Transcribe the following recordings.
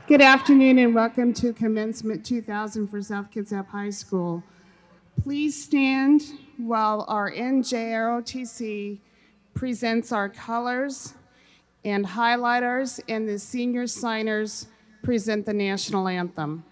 Good afternoon and welcome to Commencement 2000 for South Kitsap High School. Please stand while our NJROTC presents our colors and highlighters and the senior signers present the national anthem.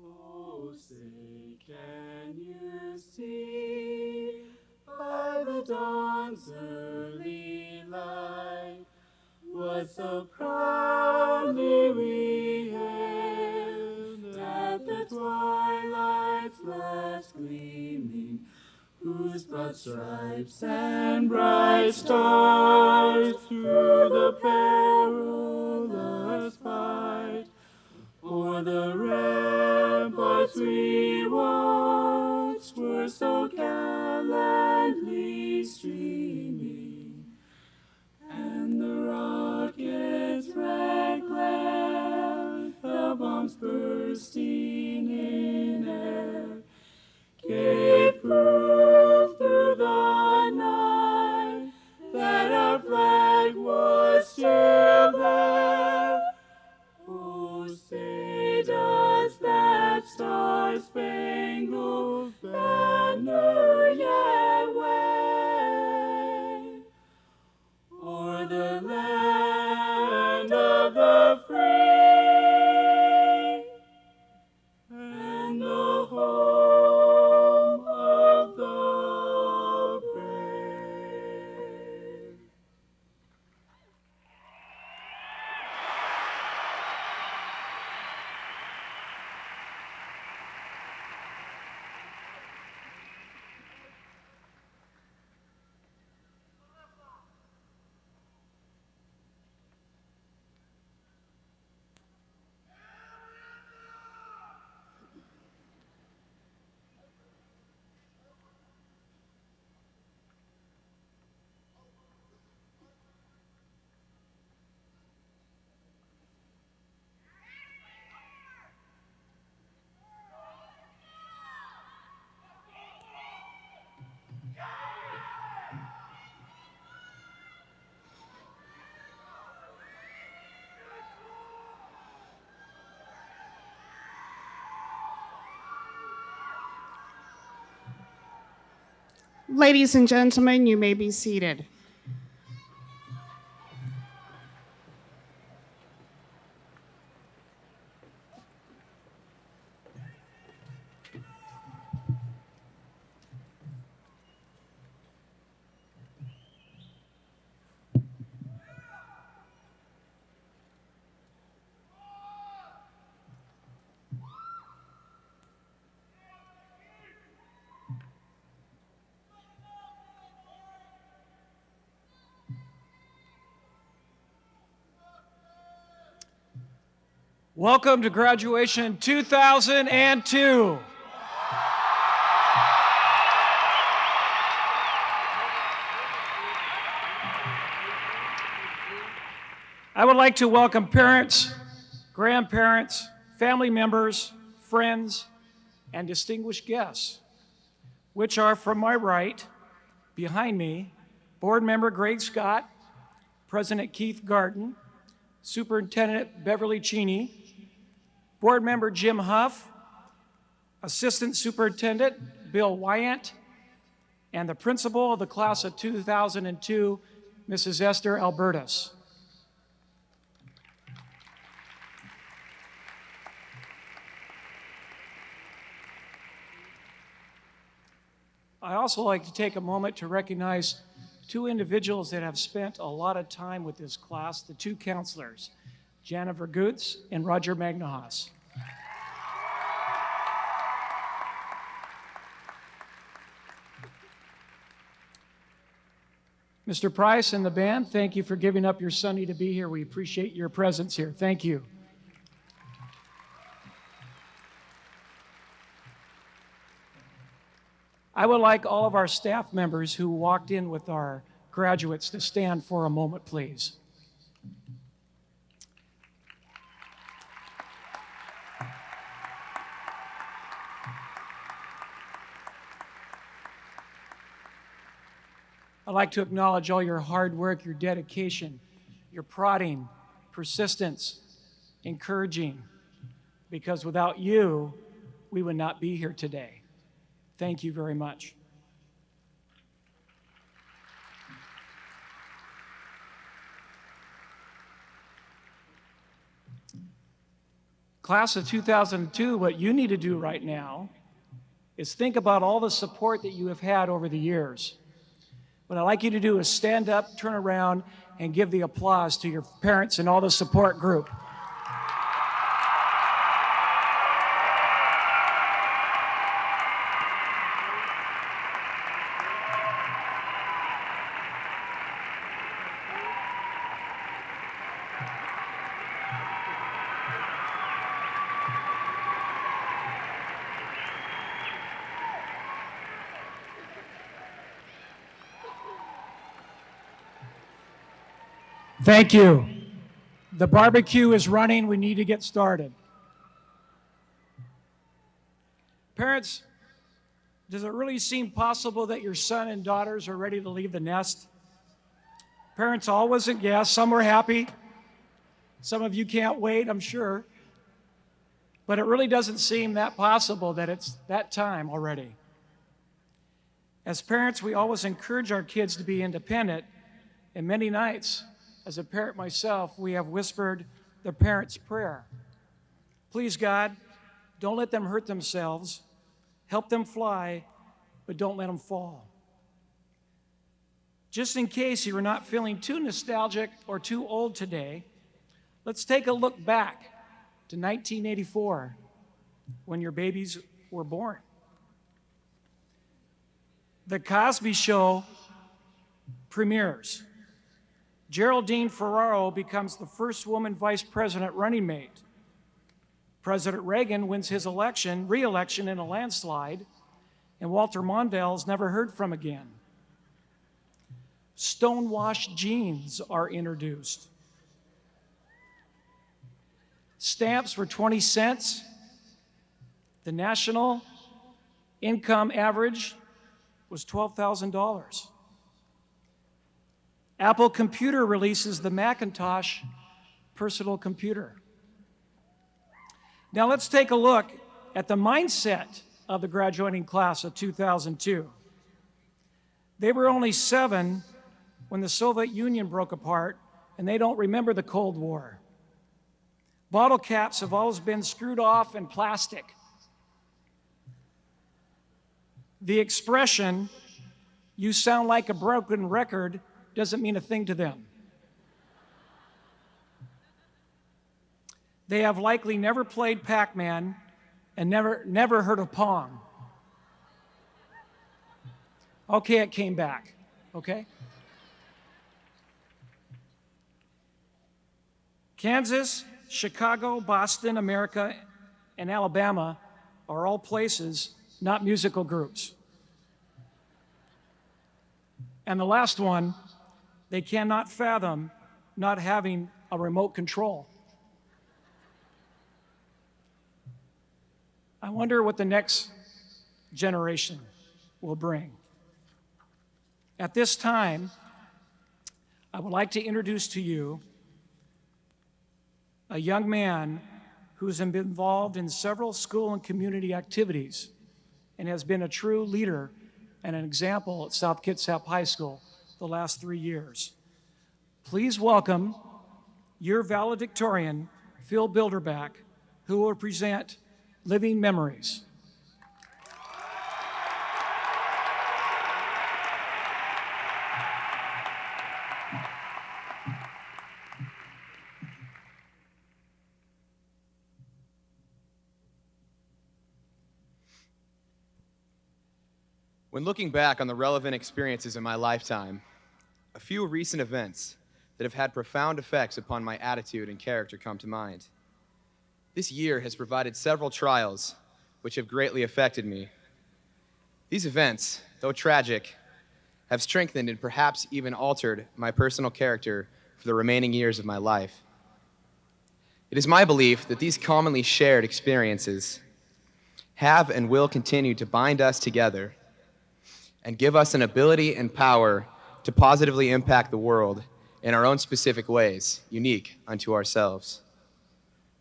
Oh, say, can you see by the dawn's early light what so proudly we hailed at the twilight's last gleaming, whose broad stripes and bright stars through the perilous fight o'er the ramparts we watched were so gallantly streaming, and the rockets' red glare, the bombs bursting in air, gave proof through the night that our flag was still there. Oh, say does that star-spangled banner yet wave o'er the land of the free and the home of the brave? Ladies and gentlemen, you may be seated. Welcome to graduation 2002. I would like to welcome parents, grandparents, family members, friends, and distinguished guests, which are from my right, behind me, Board Member Greg Scott, President Keith Garten, Superintendent Beverly Cheney, Board Member Jim Huff, Assistant Superintendent Bill Wyant, and the Principal of the Class of 2002, Mrs. Esther Albertus. also like to take a moment to recognize two individuals that have spent a lot of time with this class, the two counselors, Jennifer Goots and Roger Magnahas. Mr. Price and the band, thank you for giving up your Sunday to be here. We appreciate your presence here. Thank you. I would like all of our staff members who walked in with our graduates to stand for a moment, please. I'd like to acknowledge all your hard work, your dedication, your prodding, persistence, encouraging, because without you, we would not be here today. Thank you very much. Class of 2002, what you need to do right now is think about all the support that you have had over the years. What I'd like you to do is stand up, turn around, and give the applause to your parents and all the support group. Thank you. The barbecue is running. We need to get started. Parents, does it really seem possible that your son and daughters are ready to leave the nest? Parents always said yes. Some are happy. Some of you can't wait, I'm sure. But it really doesn't seem that possible that it's that time already. As parents, we always encourage our kids to be independent, and many nights, as a parent myself, we have whispered the parent's prayer. Please, God, don't let them hurt themselves. Help them fly, but don't let them fall. Just in case you are not feeling too nostalgic or too old today, let's take a look back to 1984 when your babies were born. The Cosby Show premieres. Geraldine Ferraro becomes the first woman vice president running mate. President Reagan wins his re-election in a landslide, and Walter Mondale is never heard from again. Stonewashed jeans are introduced. Stamps were 20 cents. The national income average was $12,000. Apple Computer releases the Macintosh personal computer. Now let's take a look at the mindset of the graduating class of 2002. They were only 7 when the Soviet Union broke apart, and they don't remember the Cold War. Bottle caps have always been screwed off in plastic. The expression, "you sound like a broken record," doesn't mean a thing to them. They have likely never played Pac-Man and never heard of Pong. Okay, it came back, okay? Kansas, Chicago, Boston, America, and Alabama are all places, not musical groups. And the last one, they cannot fathom not having a remote control. I wonder what the next generation will bring. At this time, I would like to introduce to you a young man who's been involved in several school and community activities and has been a true leader and an example at South Kitsap High School the last 3 years. Please welcome your valedictorian, Phil Bilderback, who will present Living Memories. When looking back on the relevant experiences in my lifetime, a few recent events that have had profound effects upon my attitude and character come to mind. This year has provided several trials which have greatly affected me. These events, though tragic, have strengthened and perhaps even altered my personal character for the remaining years of my life. It is my belief that these commonly shared experiences have and will continue to bind us together and give us an ability and power to positively impact the world in our own specific ways, unique unto ourselves.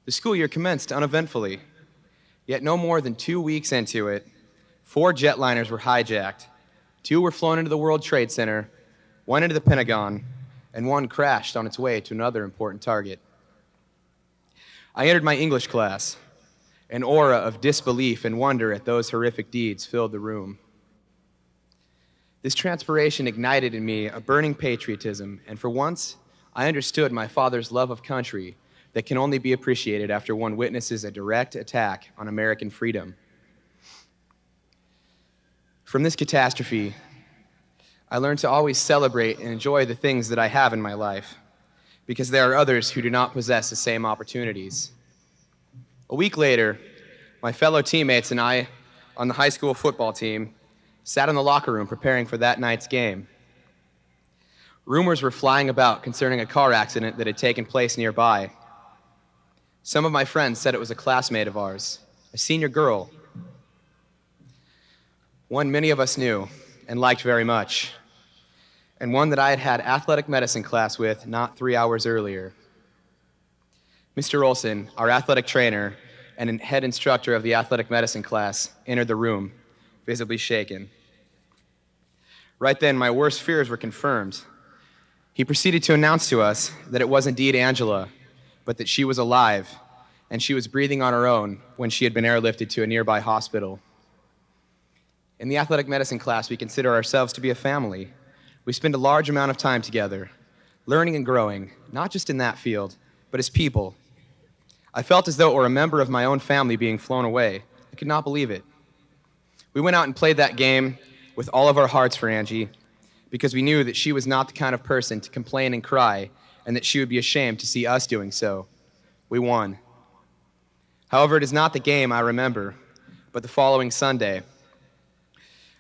The school year commenced uneventfully, yet no more than 2 weeks into it, 4 jetliners were hijacked, 2 were flown into the World Trade Center, 1 into the Pentagon, and 1 crashed on its way to another important target. I entered my English class. An aura of disbelief and wonder at those horrific deeds filled the room. This transpiration ignited in me a burning patriotism, and for once, I understood my father's love of country that can only be appreciated after one witnesses a direct attack on American freedom. From this catastrophe, I learned to always celebrate and enjoy the things that I have in my life, because there are others who do not possess the same opportunities. A week later, my fellow teammates and I, on the high school football team, sat in the locker room preparing for that night's game. Rumors were flying about concerning a car accident that had taken place nearby. Some of my friends said it was a classmate of ours, a senior girl, one many of us knew and liked very much, and one that I had had athletic medicine class with not 3 hours earlier. Mr. Olson, our athletic trainer and head instructor of the athletic medicine class, entered the room, visibly shaken. Right then, my worst fears were confirmed. He proceeded to announce to us that it was indeed Angela, but that she was alive, and she was breathing on her own when she had been airlifted to a nearby hospital. In the athletic medicine class, we consider ourselves to be a family. We spend a large amount of time together, learning and growing, not just in that field, but as people. I felt as though it were a member of my own family being flown away. I could not believe it. We went out and played that game with all of our hearts for Angie, because we knew that she was not the kind of person to complain and cry, and that she would be ashamed to see us doing so. We won. However, it is not the game I remember, but the following Sunday.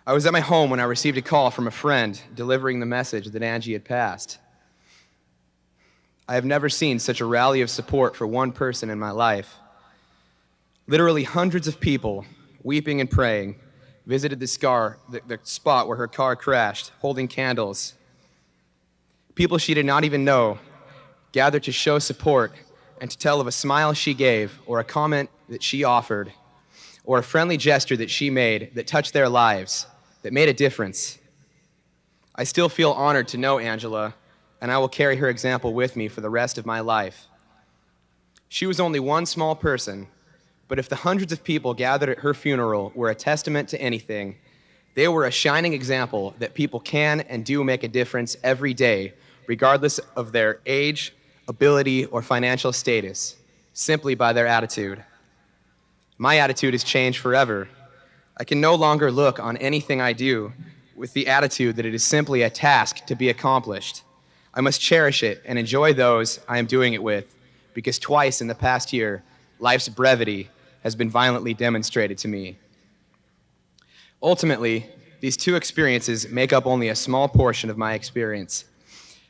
I was at my home when I received a call from a friend delivering the message that Angie had passed. I have never seen such a rally of support for one person in my life. Literally hundreds of people, weeping and praying, visited the spot where her car crashed, holding candles. People she did not even know gathered to show support and to tell of a smile she gave, or a comment that she offered, or a friendly gesture that she made that touched their lives, that made a difference. I still feel honored to know Angela, and I will carry her example with me for the rest of my life. She was only one small person, but if the hundreds of people gathered at her funeral were a testament to anything, they were a shining example that people can and do make a difference every day, regardless of their age, ability, or financial status, simply by their attitude. My attitude has changed forever. I can no longer look on anything I do with the attitude that it is simply a task to be accomplished. I must cherish it and enjoy those I am doing it with, because twice in the past year, life's brevity has been violently demonstrated to me. Ultimately, these 2 experiences make up only a small portion of my experience.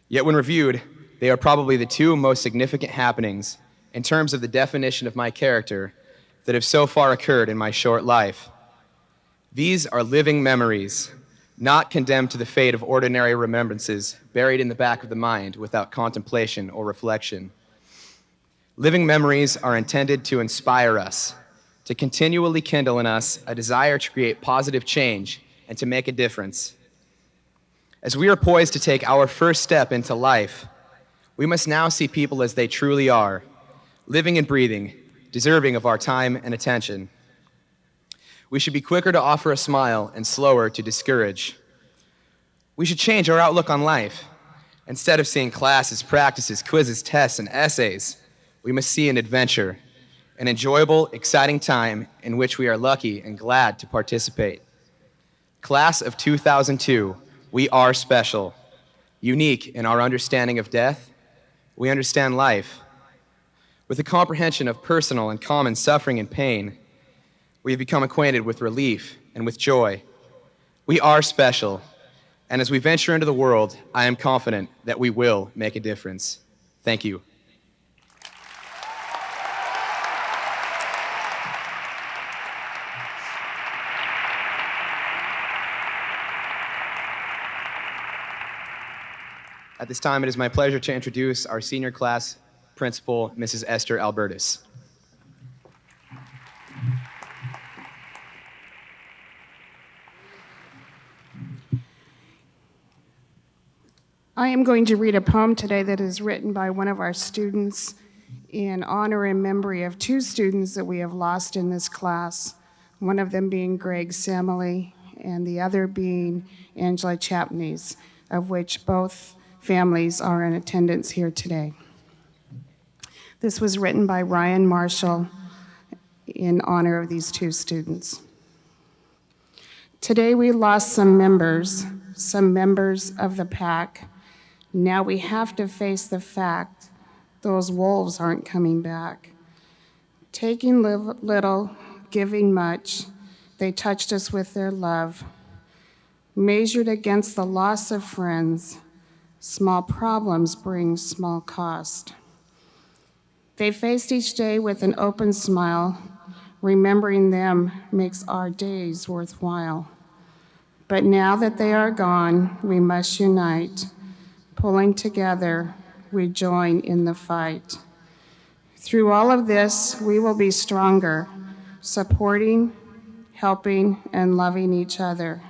Yet when reviewed, they are probably the 2 most significant happenings in terms of the definition of my character that have so far occurred in my short life. These are living memories, not condemned to the fate of ordinary remembrances buried in the back of the mind without contemplation or reflection. Living memories are intended to inspire us, to continually kindle in us a desire to create positive change and to make a difference. As we are poised to take our first step into life, we must now see people as they truly are, living and breathing, deserving of our time and attention. We should be quicker to offer a smile and slower to discourage. We should change our outlook on life. Instead of seeing classes, practices, quizzes, tests, and essays, we must see an adventure, an enjoyable, exciting time in which we are lucky and glad to participate. Class of 2002, we are special. Unique in our understanding of death, we understand life. With a comprehension of personal and common suffering and pain, we have become acquainted with relief and with joy. We are special, and as we venture into the world, I am confident that we will make a difference. Thank you. At this time, it is my pleasure to introduce our senior class principal, Mrs. Esther Albertus. I am going to read a poem today that is written by one of our students in honor and memory of two students that we have lost in this class, one of them being Greg Samley and the other being Angela Chapneys, of which both families are in attendance here today. This was written by Ryan Marshall in honor of these two students. Today we lost some members of the pack. Now we have to face the fact those wolves aren't coming back. Taking little, giving much, they touched us with their love. Measured against the loss of friends, small problems bring small cost. They faced each day with an open smile. Remembering them makes our days worthwhile. But now that they are gone, we must unite. Pulling together, we join in the fight. Through all of this, we will be stronger, supporting, helping, and loving each other.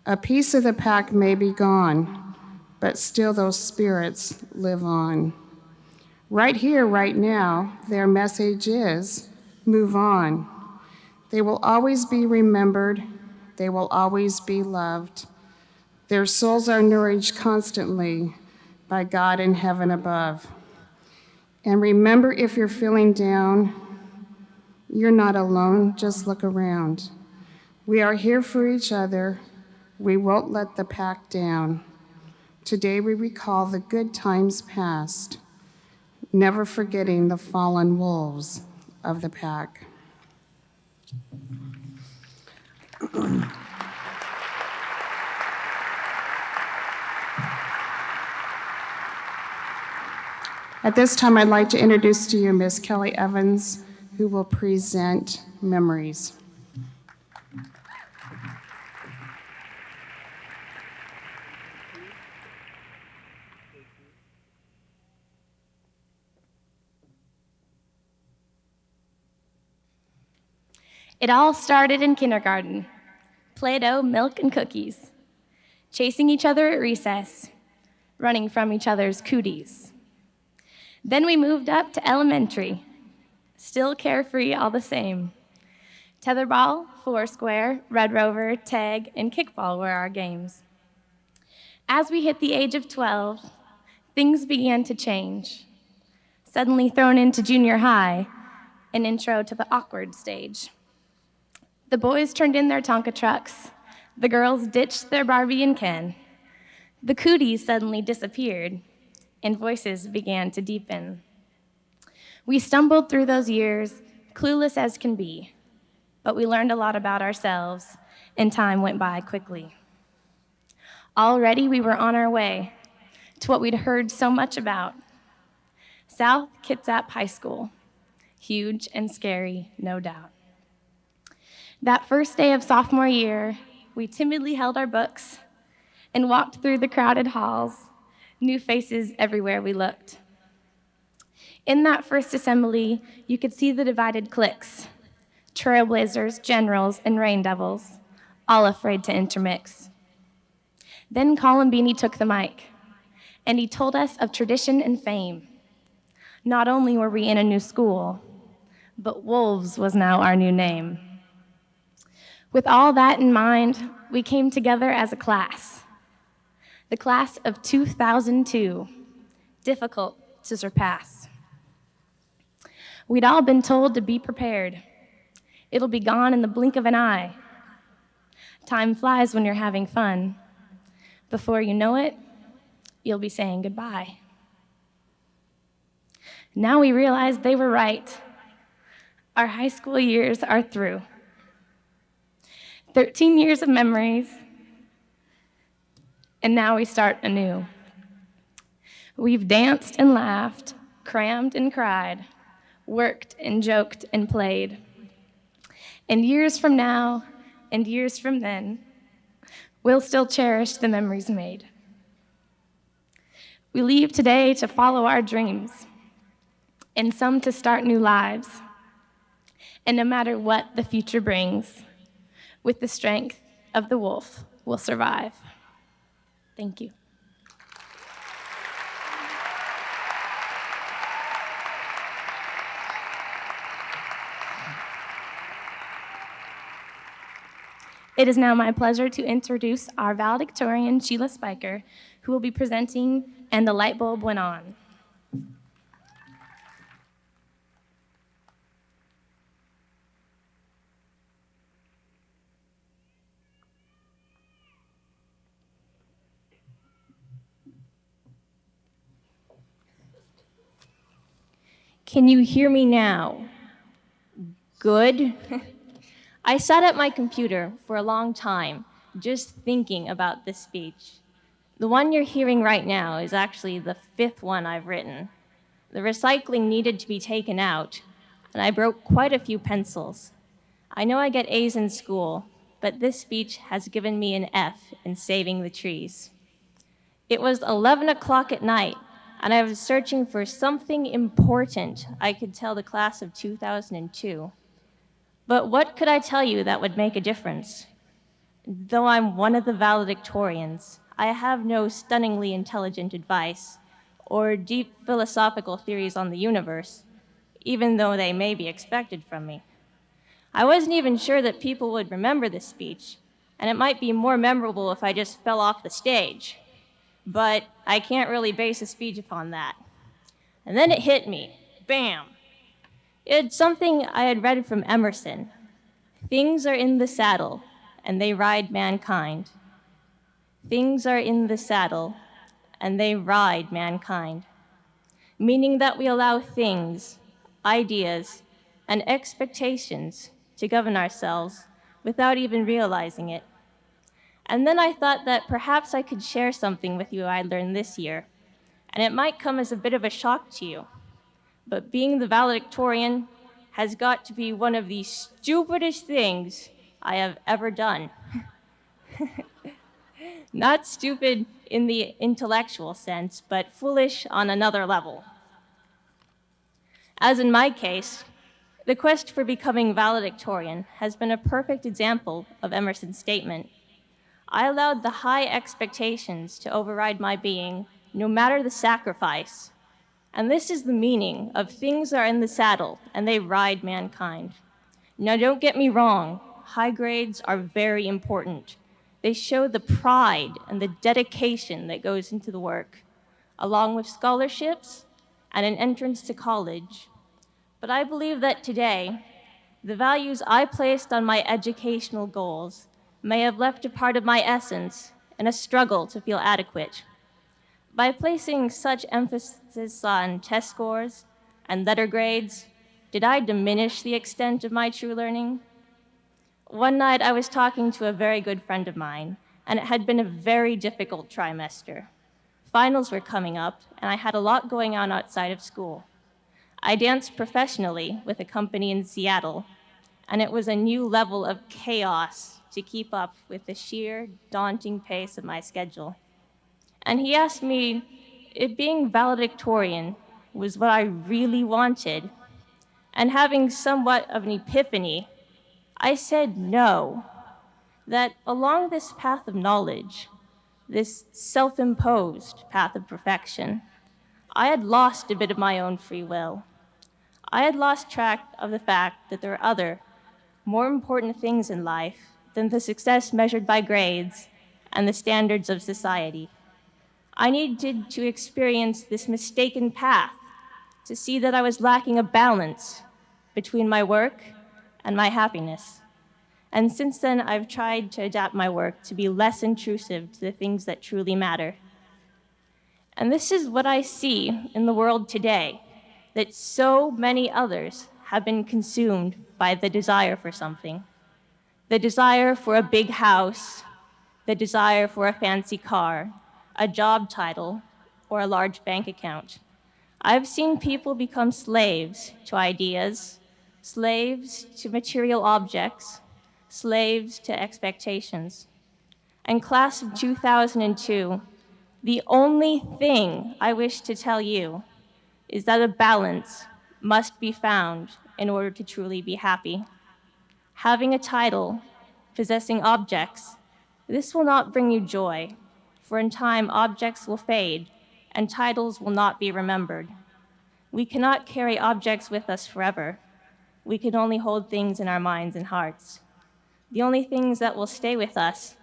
A piece of the pack may be gone, but still those spirits live on. Right here, right now, their message is, move on. They will always be remembered. They will always be loved. Their souls are nourished constantly by God in heaven above. And remember, if you're feeling down, you're not alone, just look around. We are here for each other. We won't let the pack down. Today we recall the good times past, never forgetting the fallen wolves of the pack. At this time, I'd like to introduce to you Ms. Kelly Evans, who will present memories. It all started in kindergarten. Play-Doh, milk, and cookies. Chasing each other at recess. Running from each other's cooties. Then we moved up to elementary. Still carefree all the same. Tetherball, foursquare, red rover, tag, and kickball were our games. As we hit the age of 12, things began to change. Suddenly thrown into junior high, an intro to the awkward stage. The boys turned in their Tonka trucks. The girls ditched their Barbie and Ken. The cooties suddenly disappeared, and voices began to deepen. We stumbled through those years, clueless as can be, but we learned a lot about ourselves, and time went by quickly. Already we were on our way to what we'd heard so much about. South Kitsap High School, huge and scary, no doubt. That first day of sophomore year, we timidly held our books and walked through the crowded halls, new faces everywhere we looked. In that first assembly, you could see the divided cliques, trailblazers, generals, and rain devils, all afraid to intermix. Then Columbini took the mic, and he told us of tradition and fame. Not only were we in a new school, but Wolves was now our new name. With all that in mind, we came together as a class. The class of 2002, difficult to surpass. We'd all been told to be prepared. It'll be gone in the blink of an eye. Time flies when you're having fun. Before you know it, you'll be saying goodbye. Now we realize they were right. Our high school years are through. 13 years of memories, and now we start anew. We've danced and laughed, crammed and cried, worked and joked and played. And years from now, and years from then, we'll still cherish the memories made. We leave today to follow our dreams, and some to start new lives. And no matter what the future brings, with the strength of the wolf, we'll survive. Thank you. It is now my pleasure to introduce our valedictorian, Sheila Spiker, who will be presenting And the Light Bulb Went On. Can you hear me now? Good. I sat at my computer for a long time, just thinking about this speech. The one you're hearing right now is actually the 5th one I've written. The recycling needed to be taken out, and I broke quite a few pencils. I know I get A's in school, but this speech has given me an F in saving the trees. It was 11 o'clock at night, and I was searching for something important I could tell the class of 2002. But what could I tell you that would make a difference? Though I'm one of the valedictorians, I have no stunningly intelligent advice or deep philosophical theories on the universe, even though they may be expected from me. I wasn't even sure that people would remember this speech, and it might be more memorable if I just fell off the stage. But I can't really base a speech upon that. And then it hit me. Bam! It's something I had read from Emerson. Things are in the saddle, and they ride mankind. Things are in the saddle, and they ride mankind. Meaning that we allow things, ideas, and expectations to govern ourselves without even realizing it. And then I thought that perhaps I could share something with you I learned this year, and it might come as a bit of a shock to you. But being the valedictorian has got to be one of the stupidest things I have ever done. Not stupid in the intellectual sense, but foolish on another level. As in my case, the quest for becoming valedictorian has been a perfect example of Emerson's statement. I allowed the high expectations to override my being, no matter the sacrifice. And this is the meaning of things are in the saddle, and they ride mankind. Now, don't get me wrong, high grades are very important. They show the pride and the dedication that goes into the work, along with scholarships and an entrance to college. But I believe that today, the values I placed on my educational goals may have left a part of my essence in a struggle to feel adequate. By placing such emphasis on test scores and letter grades, did I diminish the extent of my true learning? One night I was talking to a very good friend of mine, and it had been a very difficult trimester. Finals were coming up, and I had a lot going on outside of school. I danced professionally with a company in Seattle, and it was a new level of chaos to keep up with the sheer, daunting pace of my schedule. And he asked me if being valedictorian was what I really wanted. And having somewhat of an epiphany, I said no, that along this path of knowledge, this self-imposed path of perfection, I had lost a bit of my own free will. I had lost track of the fact that there are other, more important things in life than the success measured by grades and the standards of society. I needed to experience this mistaken path to see that I was lacking a balance between my work and my happiness. And since then, I've tried to adapt my work to be less intrusive to the things that truly matter. And this is what I see in the world today, that so many others have been consumed by the desire for something. The desire for a big house, the desire for a fancy car, a job title, or a large bank account. I've seen people become slaves to ideas, slaves to material objects, slaves to expectations. And class of 2002, the only thing I wish to tell you is that a balance must be found in order to truly be happy. Having a title, possessing objects, this will not bring you joy, for in time objects will fade and titles will not be remembered. We cannot carry objects with us forever. We can only hold things in our minds and hearts. The only things that will stay with us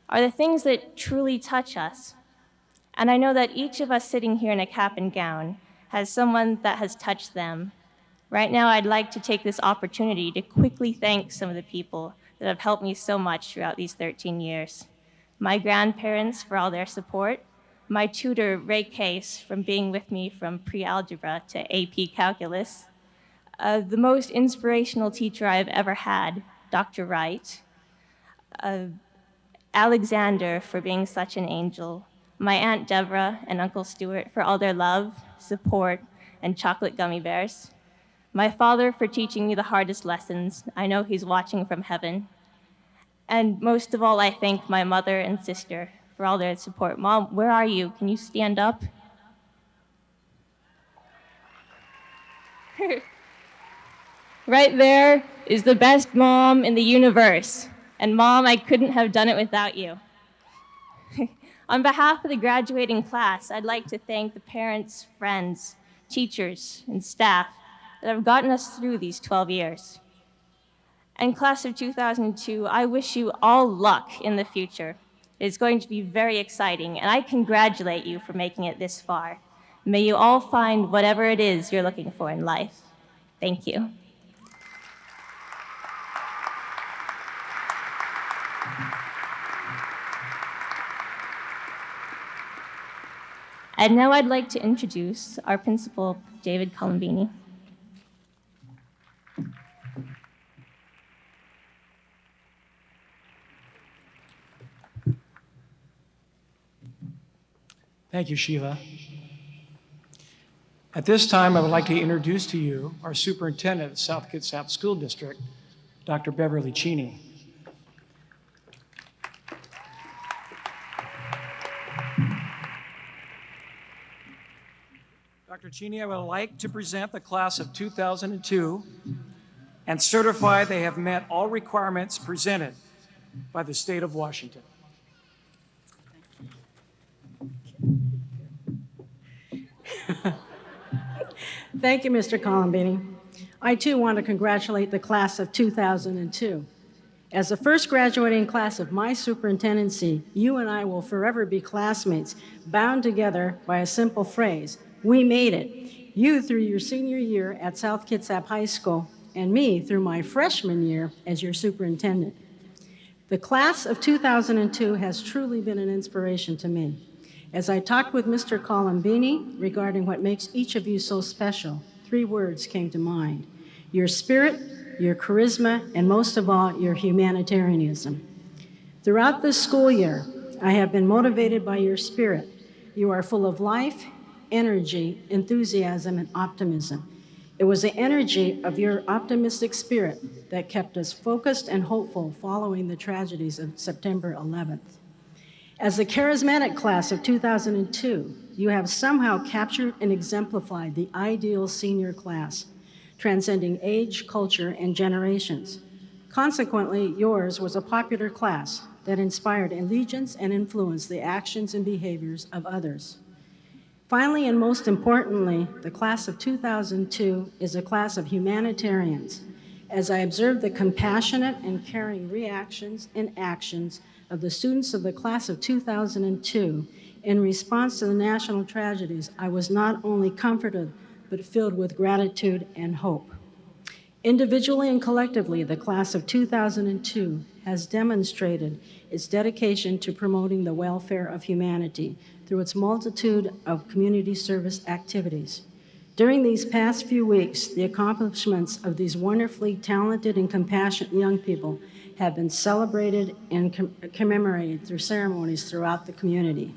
are the things that truly touch us. And I know that each of us sitting here in a cap and gown has someone that has touched them. Right now, I'd like to take this opportunity to quickly thank some of the people that have helped me so much throughout these 13 years. My grandparents for all their support, my tutor, Ray Case, from being with me from pre-algebra to AP calculus, the most inspirational teacher I've ever had, Dr. Wright, Alexander for being such an angel, my Aunt Deborah and Uncle Stuart for all their love, support, and chocolate gummy bears, my father for teaching me the hardest lessons. I know he's watching from heaven. And most of all, I thank my mother and sister for all their support. Mom, where are you? Can you stand up? Right there is the best mom in the universe. And Mom, I couldn't have done it without you. On behalf of the graduating class, I'd like to thank the parents, friends, teachers, and staff that have gotten us through these 12 years. And class of 2002, I wish you all luck in the future. It's going to be very exciting, and I congratulate you for making it this far. May you all find whatever it is you're looking for in life. Thank you. And now I'd like to introduce our principal, David Colombini. Thank you, Sheila. At this time, I would like to introduce to you our superintendent of South Kitsap School District, Dr. Beverly Cheney. Dr. Cheney, I would like to present the class of 2002 and certify they have met all requirements presented by the state of Washington. Thank you, Mr. Colombini. I too want to congratulate the class of 2002. As the first graduating class of my superintendency, you and I will forever be classmates, bound together by a simple phrase: we made it. You through your senior year at South Kitsap High School, and me through my freshman year as your superintendent. The class of 2002 has truly been an inspiration to me. As I talked with Mr. Colombini regarding what makes each of you so special, 3 words came to mind: your spirit, your charisma, and most of all, your humanitarianism. Throughout this school year, I have been motivated by your spirit. You are full of life, energy, enthusiasm, and optimism. It was the energy of your optimistic spirit that kept us focused and hopeful following the tragedies of September 11th. As the charismatic class of 2002, you have somehow captured and exemplified the ideal senior class, transcending age, culture, and generations. Consequently, yours was a popular class that inspired allegiance and influenced the actions and behaviors of others. Finally, and most importantly, the class of 2002 is a class of humanitarians. As I observed the compassionate and caring reactions and actions of the students of the class of 2002 in response to the national tragedies, I was not only comforted, but filled with gratitude and hope. Individually and collectively, the class of 2002 has demonstrated its dedication to promoting the welfare of humanity through its multitude of community service activities. During these past few weeks, the accomplishments of these wonderfully talented and compassionate young people have been celebrated and commemorated through ceremonies throughout the community.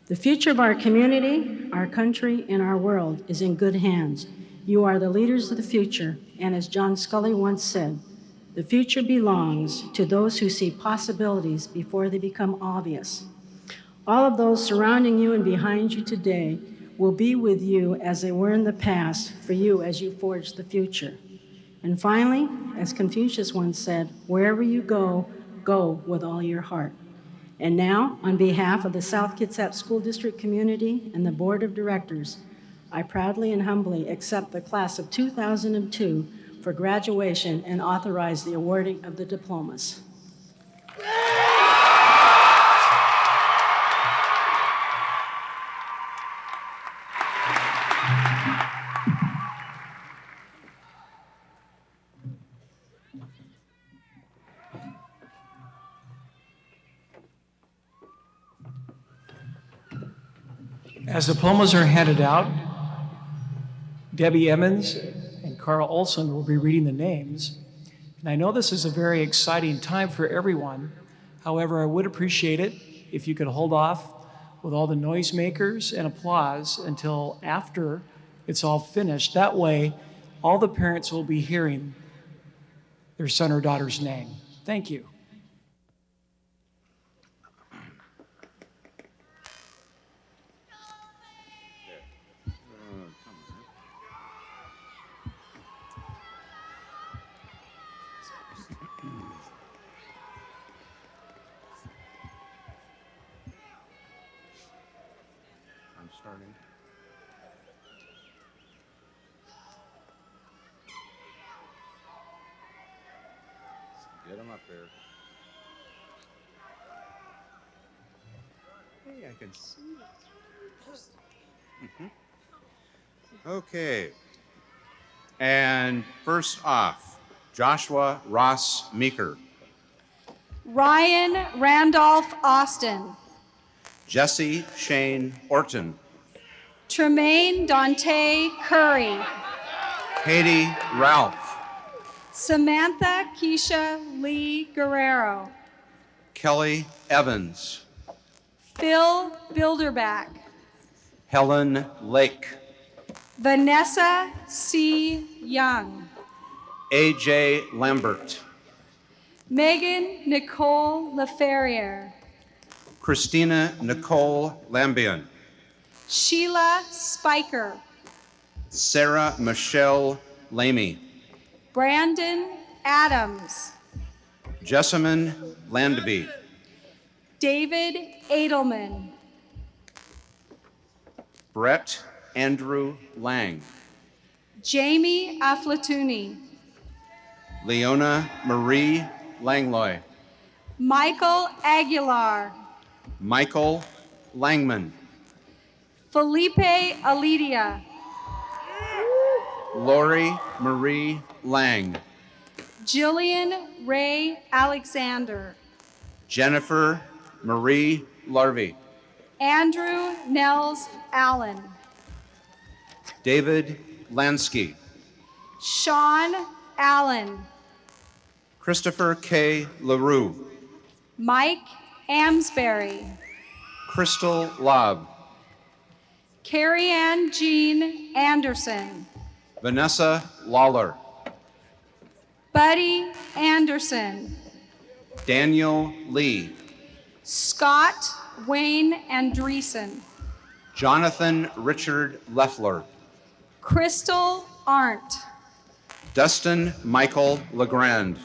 The future of our community, our country, and our world is in good hands. You are the leaders of the future, and as John Scully once said, the future belongs to those who see possibilities before they become obvious. All of those surrounding you and behind you today will be with you as they were in the past for you as you forge the future. And finally, as Confucius once said, wherever you go, go with all your heart. And now, on behalf of the South Kitsap School District community and the Board of Directors, I proudly and humbly accept the class of 2002 for graduation and authorize the awarding of the diplomas. As diplomas are handed out, Debbie Emmons and Carl Olson will be reading the names. And I know this is a very exciting time for everyone. However, I would appreciate it if you could hold off with all the noisemakers and applause until after it's all finished. That way, all the parents will be hearing their son or daughter's name. Thank you. Starting. Get them up there. Hey, I can see it. Okay. And first off, Joshua Ross Meeker. Ryan Randolph Austin. Jesse Shane Orton. Tremaine Dante Curry. Katie Ralph. Samantha Keisha Lee Guerrero. Kelly Evans. Phil Bilderback. Helen Lake. Vanessa C. Young. AJ Lambert. Megan Nicole LaFerriere. Christina Nicole Lambian. Sheila Spiker. Sarah Michelle Lamy. Brandon Adams. Jessamine Landby. David Edelman. Brett Andrew Lang. Jamie Aflatuni. Leona Marie Langloy. Michael Aguilar. Michael Langman. Felipe Alidia. Lori Marie Lang. Jillian Ray Alexander. Jennifer Marie Larvey. Andrew Nels Allen. David Lansky. Sean Allen. Christopher K. LaRue. Mike Amsbury. Crystal Lobb. Carrie Ann Jean Anderson. Vanessa Lawler. Buddy Anderson. Daniel Lee. Scott Wayne Andreessen. Jonathan Richard Leffler. Crystal Arndt. Dustin Michael LeGrand.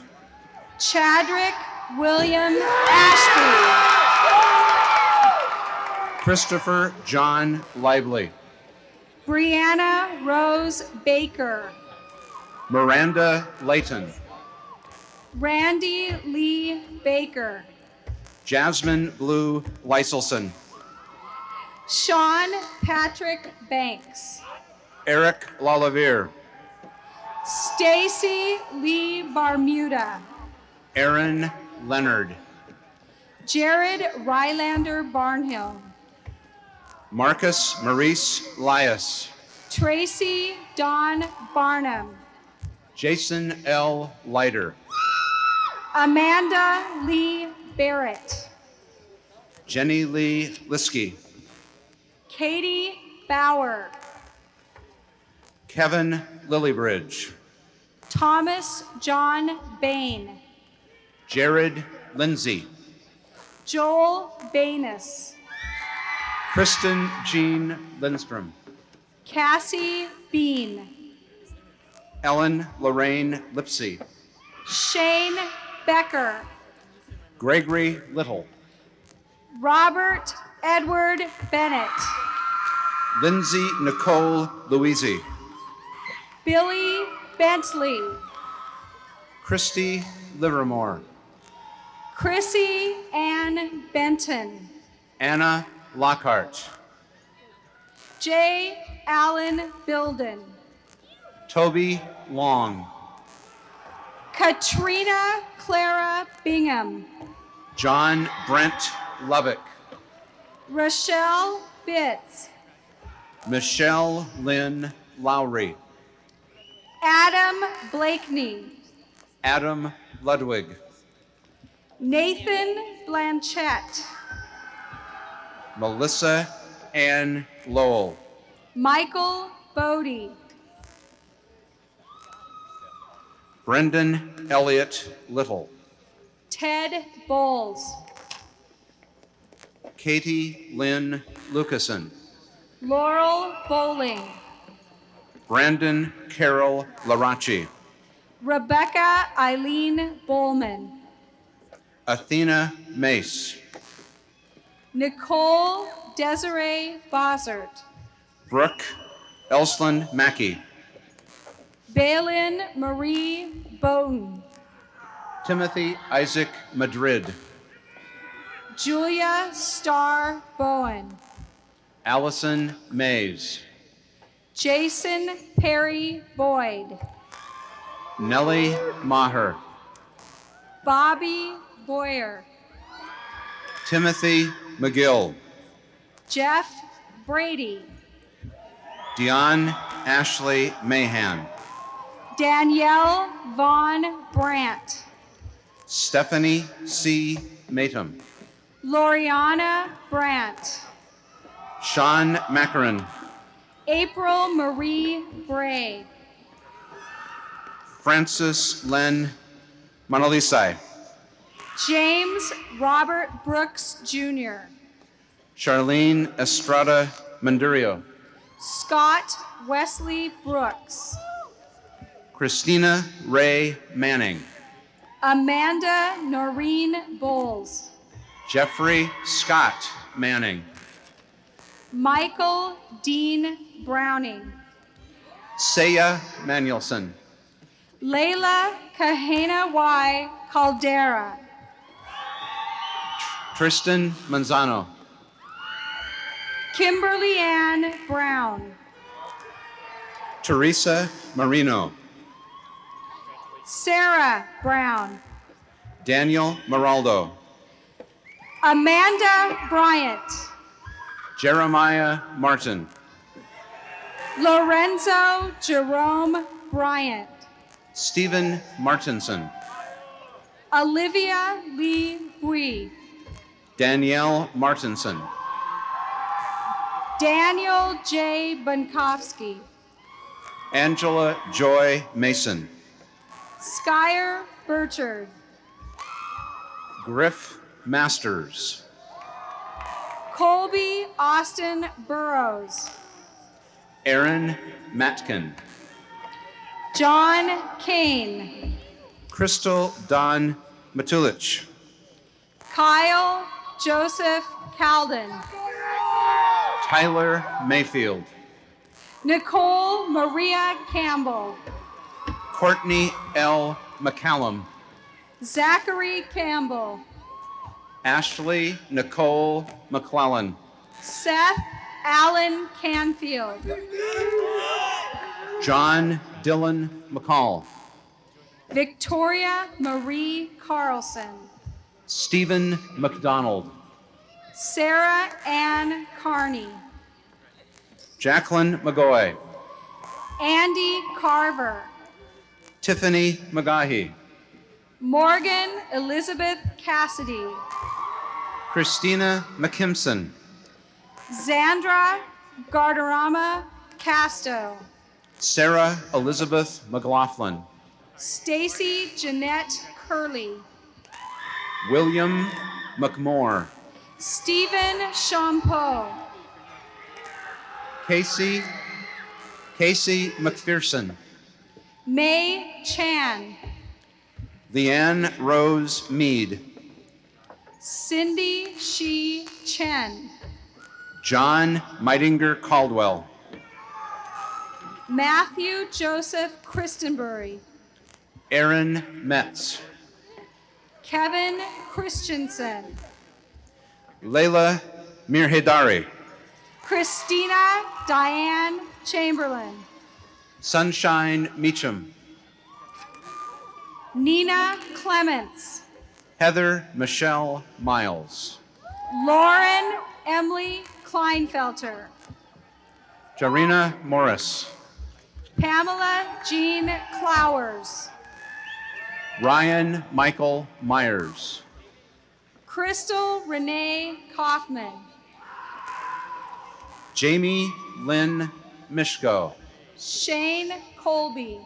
Chadrick William Ashby. Christopher John Lively. Brianna Rose Baker. Miranda Layton. Randy Lee Baker. Jasmine Blue Weiselson. Sean Patrick Banks. Eric Lalavere. Stacy Lee Barmuda. Aaron Leonard. Jared Rylander Barnhill. Marcus Maurice Lias. Tracy Dawn Barnum. Jason L. Leiter. Amanda Lee Barrett. Jenny Lee Liskey. Katie Bauer. Kevin Lillybridge. Thomas John Bain. Jared Lindsay. Joel Bainus. Kristen Jean Lindstrom. Cassie Bean. Ellen Lorraine Lipsey. Shane Becker. Gregory Little. Robert Edward Bennett. Lindsay Nicole Louisi. Billy Bentley. Christy Livermore. Chrissy Ann Benton. Anna Lockhart. J. Allen Bilden. Toby Long. Katrina Clara Bingham. John Brent Lovick. Rochelle Bitts. Michelle Lynn Lowry. Adam Blakeney. Adam Ludwig. Nathan Blanchett. Melissa Ann Lowell. Michael Bodie. Brendan Elliott Little. Ted Bowles. Katie Lynn Lucasen. Laurel Bowling. Brandon Carol Larachi. Rebecca Eileen Bowman. Athena Mace. Nicole Desiree Bossert. Brooke Elslin Mackey. Balin Marie Bowden. Timothy Isaac Madrid. Julia Starr Bowen. Allison Mays. Jason Perry Boyd. Nellie Maher. Bobby Boyer. Timothy McGill. Jeff Brady. Dion Ashley Mahan. Danielle Vaughn Brandt. Stephanie C. Matum. Loriana Brandt. Sean Macaron. April Marie Bray. Francis Len Monalisai. James Robert Brooks Jr. Charlene Estrada Mandurio. Scott Wesley Brooks. Christina Ray Manning. Amanda Noreen Bowles. Jeffrey Scott Manning. Michael Dean Browning. Saya Manuelson. Layla Kahena Y. Caldera. Tristan Manzano. Kimberly Ann Brown. Teresa Marino. Sarah Brown. Daniel Maraldo. Amanda Bryant. Jeremiah Martin. Lorenzo Jerome Bryant. Stephen Martinson. Olivia Lee Bui. Danielle Martinson. Daniel J. Bunkowski. Angela Joy Mason. Skyer Burchard. Griff Masters. Colby Austin Burrows. Aaron Matkin. John Kane. Crystal Don Matulich. Kyle Joseph Calden. Tyler Mayfield. Nicole Maria Campbell. Courtney L. McCallum. Zachary Campbell. Ashley Nicole McClellan. Seth Allen Canfield. John Dylan McCall. Victoria Marie Carlson. Stephen McDonald. Sarah Ann Carney. Jacqueline McGoy. Andy Carver. Tiffany McGahee. Morgan Elizabeth Cassidy. Christina McKimson. Zandra Gardarama Casto. Sarah Elizabeth McLaughlin. Stacy Jeanette Curley. William McMore. Stephen Champeau. Casey McPherson. May Chan. Leanne Rose Mead. Cindy Shi Chen. John Meitinger Caldwell. Matthew Joseph Christenbury. Aaron Metz. Kevin Christensen. Layla Mirhedari. Christina Diane Chamberlain. Sunshine Meacham. Nina Clements. Heather Michelle Miles. Lauren Emily Kleinfelter. Jarina Morris. Pamela Jean Clowers. Ryan Michael Myers. Crystal Renee Kaufman. Jamie Lynn Mishko. Shane Colby.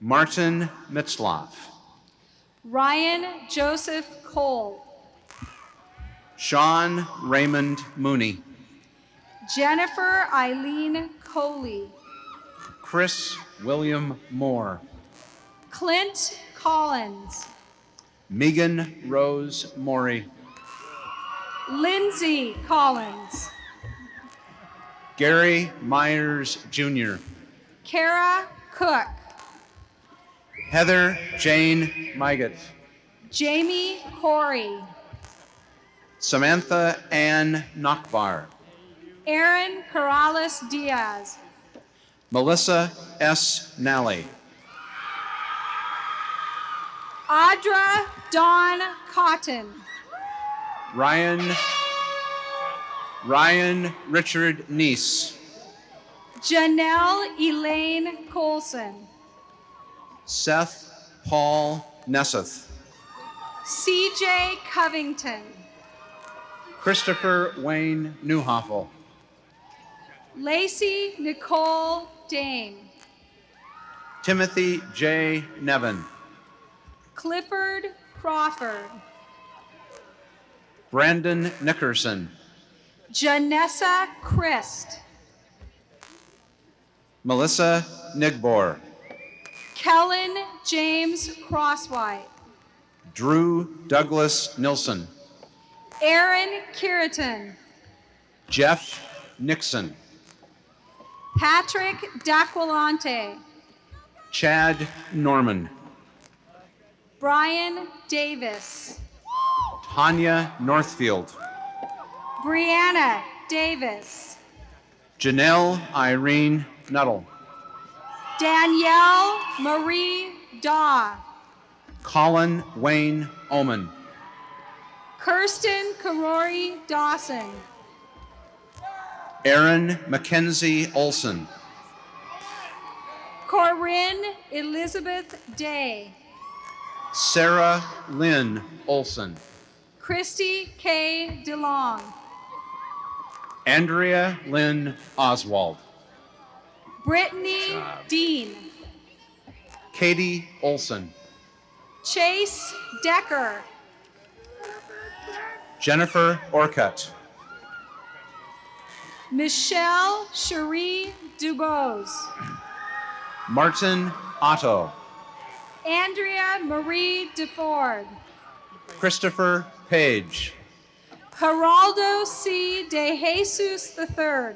Martin Mitzloff. Ryan Joseph Cole. Sean Raymond Mooney. Jennifer Eileen Coley. Chris William Moore. Clint Collins. Megan Rose Morey. Lindsay Collins. Gary Myers Jr. Kara Cook. Heather Jane Mygott. Jamie Corey. Samantha Ann Nockbar. Aaron Corrales Diaz. Melissa S. Nally. Audra Dawn Cotton. Ryan Richard Neese. Janelle Elaine Colson. Seth Paul Nesseth. CJ Covington. Christopher Wayne Newhoffel. Lacey Nicole Dane. Timothy J. Nevin. Clifford Crawford. Brandon Nickerson. Janessa Christ. Melissa Nigbor. Kellen James Crosswhite. Drew Douglas Nilsson. Aaron Kiriton. Jeff Nixon. Patrick Daquilante. Chad Norman. Brian Davis. Tanya Northfield. Brianna Davis. Janelle Irene Nuttall. Danielle Marie Daw. Colin Wayne Oman. Kirsten Karori Dawson. Aaron Mackenzie Olson. Corinne Elizabeth Day. Sarah Lynn Olson. Christy K. DeLong. Andrea Lynn Oswald. Brittany Dean. Katie Olson. Chase Decker. Jennifer Orcutt. Michelle Cherie Dubose. Martin Otto. Andrea Marie DeFord. Christopher Page. Geraldo C. De Jesus III.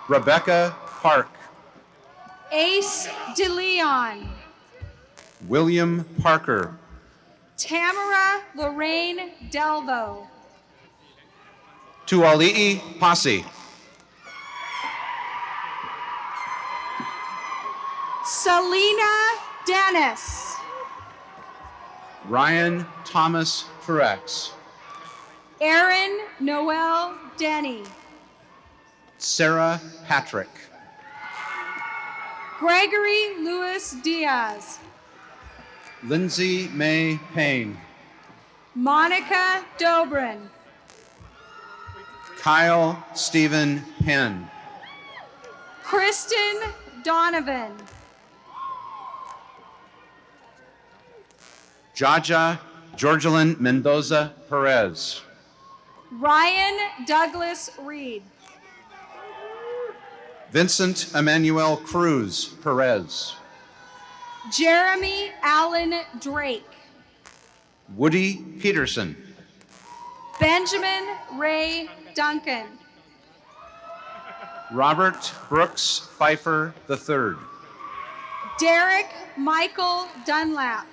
Rebecca Park. Ace DeLeon. William Parker. Tamara Lorraine Delvo. Tuali'i Posse. Selena Dennis. Ryan Thomas Truex. Aaron Noel Denny. Sarah Patrick. Gregory Luis Diaz. Lindsay May Payne. Monica Dobrin. Kyle Stephen Penn. Kristen Donovan. Jaja Georgelyn Mendoza Perez. Ryan Douglas Reed. Vincent Emmanuel Cruz Perez. Jeremy Allen Drake. Woody Peterson. Benjamin Ray Duncan. Robert Brooks Pfeiffer III. Derek Michael Dunlap.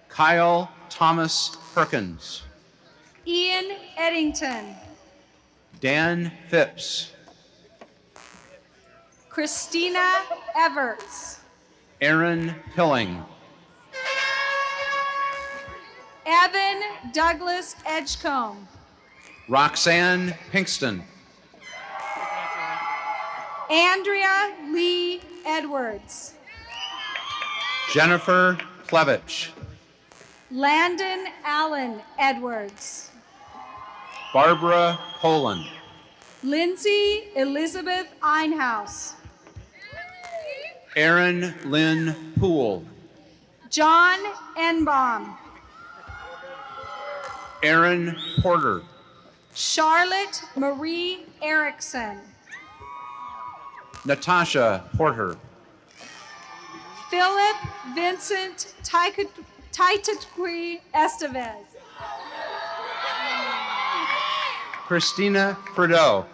Kyle Thomas Perkins. Ian Eddington. Dan Phipps. Christina Everts. Aaron Pilling. Evan Douglas Edgecombe. Roxanne Pinkston. Andrea Lee Edwards. Jennifer Plevich. Landon Allen Edwards. Barbara Poland. Lindsay Elizabeth Einhaus. Aaron Lynn Poole. John Enbaum. Aaron Porter. Charlotte Marie Erickson. Natasha Porter. Philip Vincent Taitakwi Estevez. Christina Prideaux.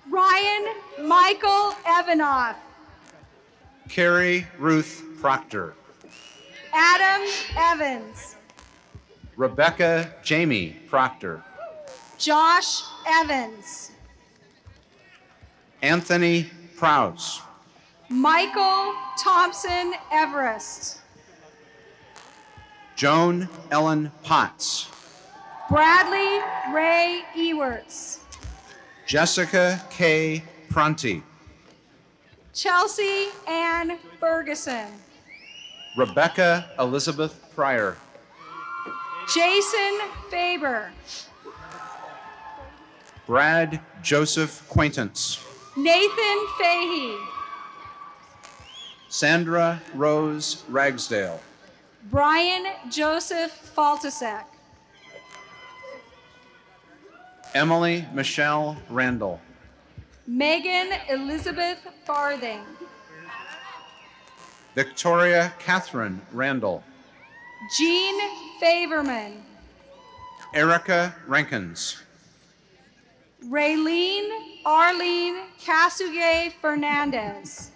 Ryan Michael Evanoff. Carrie Ruth Proctor. Adam Evans. Rebecca Jamie Proctor. Josh Evans. Anthony Prowse. Michael Thompson Everest. Joan Ellen Potts. Bradley Ray Ewerts. Jessica K. Pronti. Chelsea Ann Ferguson. Rebecca Elizabeth Pryor. Jason Faber. Brad Joseph Quaintance. Nathan Fahey. Sandra Rose Ragsdale. Brian Joseph Faltasek. Emily Michelle Randall. Megan Elizabeth Farthing. Victoria Catherine Randall. Jean Faverman. Erica Rankins. Raylene Arlene Casuge Fernandez.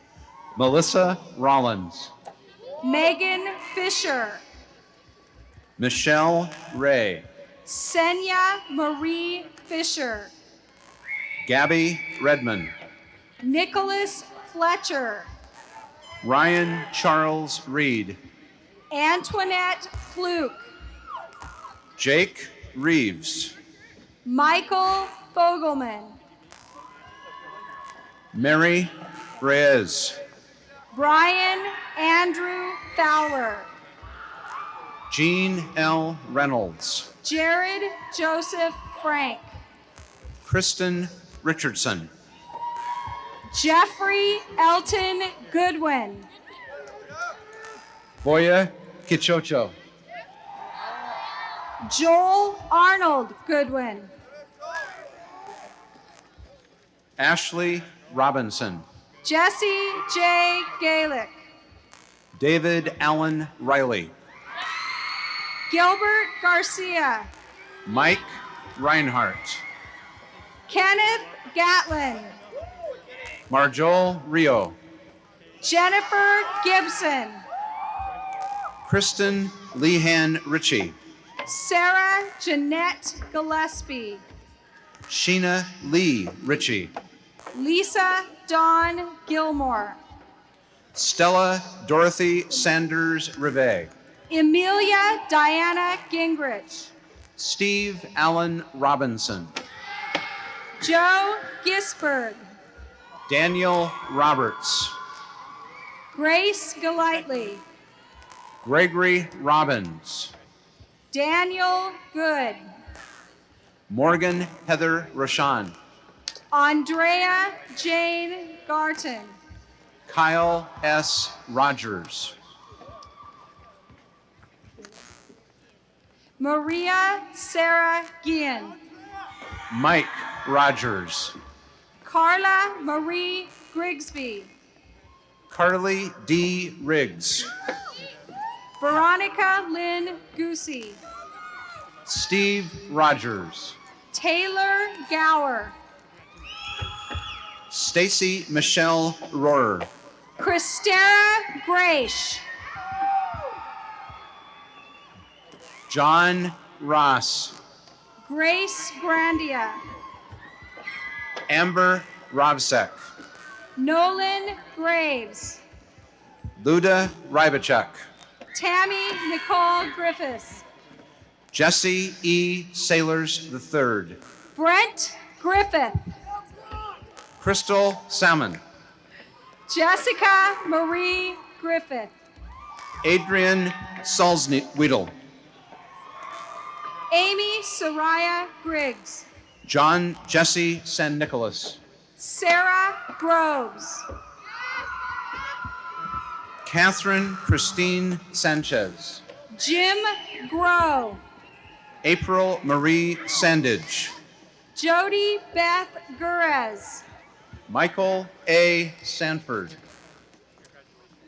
Melissa Rollins. Megan Fisher. Michelle Ray. Senya Marie Fisher. Gabby Redmond. Nicholas Fletcher. Ryan Charles Reed. Antoinette Fluke. Jake Reeves. Michael Fogelman. Mary Reyes. Brian Andrew Fowler. Jean L. Reynolds. Jared Joseph Frank. Kristen Richardson. Jeffrey Elton Goodwin. Boya Kichocho. Joel Arnold Goodwin. Ashley Robinson. Jesse J. Galick. David Allen Riley. Gilbert Garcia. Mike Reinhardt. Kenneth Gatlin. Marjol Rio. Jennifer Gibson. Kristen Lehan Ritchie. Sarah Jeanette Gillespie. Sheena Lee Ritchie. Lisa Dawn Gilmore. Stella Dorothy Sanders Rivet. Emilia Diana Gingrich. Steve Allen Robinson. Joe Gisberg. Daniel Roberts. Grace Golightly. Gregory Robbins. Daniel Good. Morgan Heather Roshan. Andrea Jane Garton. Kyle S. Rogers. Maria Sarah Guillen. Mike Rogers. Carla Marie Grigsby. Carly D. Riggs. Veronica Lynn Goosey. Steve Rogers. Taylor Gower. Stacy Michelle Rohrer. Christera Graish. John Ross. Grace Grandia. Amber Rovsek. Nolan Graves. Luda Rybachek. Tammy Nicole Griffiths. Jesse E. Sailors III. Brent Griffith. Crystal Salmon. Jessica Marie Griffith. Adrian Salzweedel. Amy Soraya Griggs. John Jesse San Nicholas. Sarah Groves. Catherine Christine Sanchez. Jim Grow. April Marie Sandage. Jody Beth Gurez. Michael A. Sanford.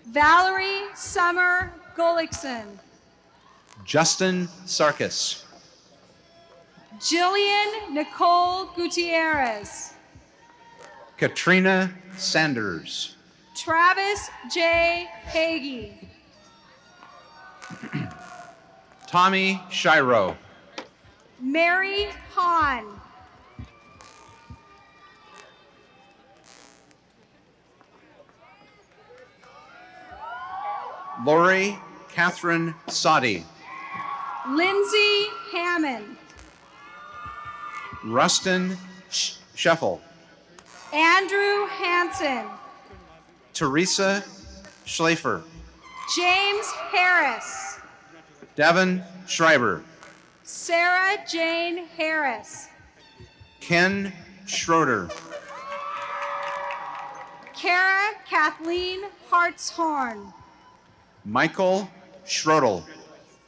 Valerie Summer Gullickson. Justin Sarkis. Jillian Nicole Gutierrez. Katrina Sanders. Travis J. Hagee. Tommy Shiro. Mary Hahn. Lori Catherine Soddy. Lindsay Hammond. Rustin Scheffel. Andrew Hansen. Teresa Schlafer. James Harris. Devin Schreiber. Sarah Jane Harris. Ken Schroeder. Kara Kathleen Hartshorn. Michael Schrodel.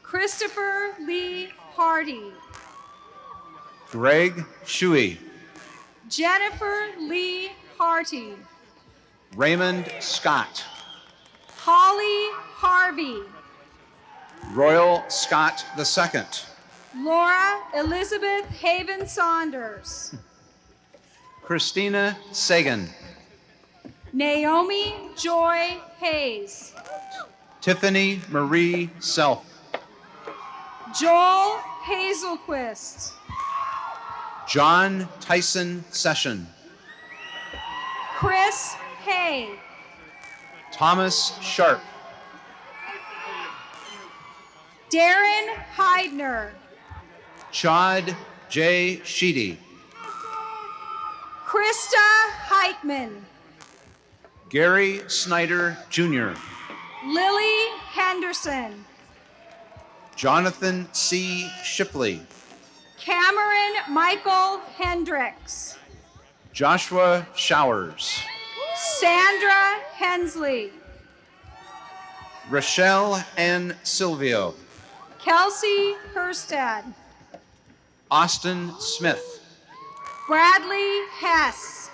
Christopher Lee Hardy. Greg Shuey. Jennifer Lee Harty. Raymond Scott. Holly Harvey. Royal Scott II. Laura Elizabeth Haven Saunders. Christina Sagan. Naomi Joy Hayes. Tiffany Marie Self. Joel Hazelquist. John Tyson Session. Chris Hay. Thomas Sharp. Darren Heidner. Chad J. Sheedy. Krista Heitman. Gary Snyder Jr. Lily Henderson. Jonathan C. Shipley. Cameron Michael Hendricks. Joshua Showers. Sandra Hensley. Rochelle N. Silvio. Kelsey Herstad. Austin Smith. Bradley Hess.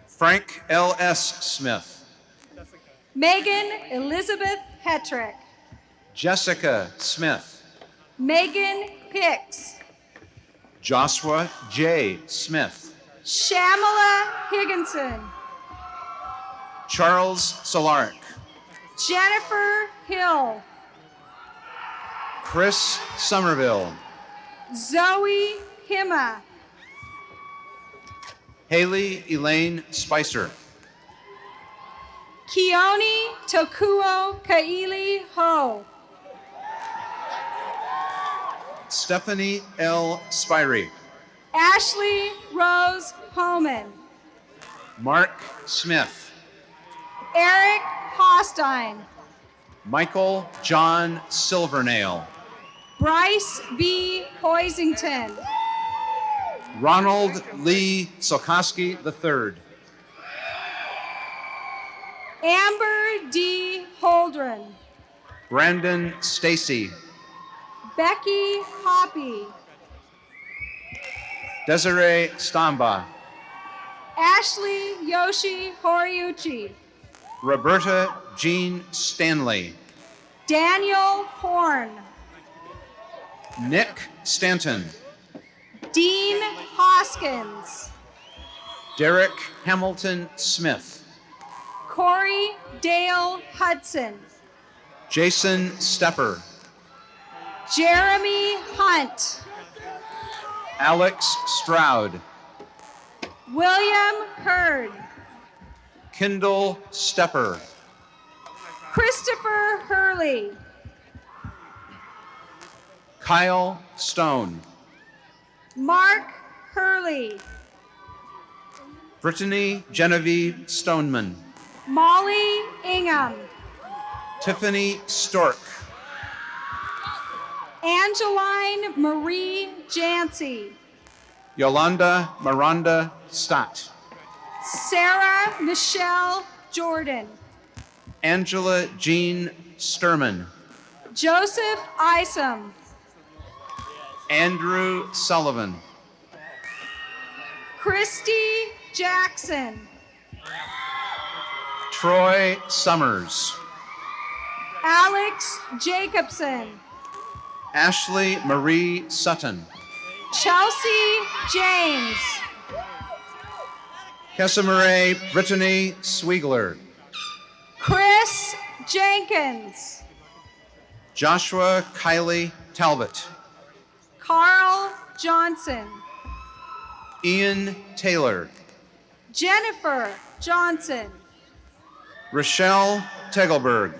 Frank L. S. Smith. Megan Elizabeth Hetrick. Jessica Smith. Megan Hicks. Joshua J. Smith. Shamala Higginson. Charles Solaric. Jennifer Hill. Chris Somerville. Zoe Hima. Haley Elaine Spicer. Keone Tokuo Kaili Ho. Stephanie L. Spirey. Ashley Rose Homan. Mark Smith. Eric Hostein. Michael John Silvernail. Bryce B. Hoisington. Ronald Lee Sokoski III. Amber D. Holdren. Brandon Stacy. Becky Hoppy. Desiree Stamba. Ashley Yoshi Horiuchi. Roberta Jean Stanley. Daniel Horn. Nick Stanton. Dean Hoskins. Derek Hamilton Smith. Corey Dale Hudson. Jason Stepper. Jeremy Hunt. Alex Stroud. William Hurd. Kendall Stepper. Christopher Hurley. Kyle Stone. Mark Hurley. Brittany Genevieve Stoneman. Molly Ingham. Tiffany Stork. Angeline Marie Jancy. Yolanda Miranda Stott. Sarah Michelle Jordan. Angela Jean Sturman. Joseph Isom. Andrew Sullivan. Christy Jackson. Troy Summers. Alex Jacobson. Ashley Marie Sutton. Chelsea James. Kesamaray Brittany Swiegler. Chris Jenkins. Joshua Kylie Talbot. Carl Johnson. Ian Taylor. Jennifer Johnson. Rochelle Tegelberg.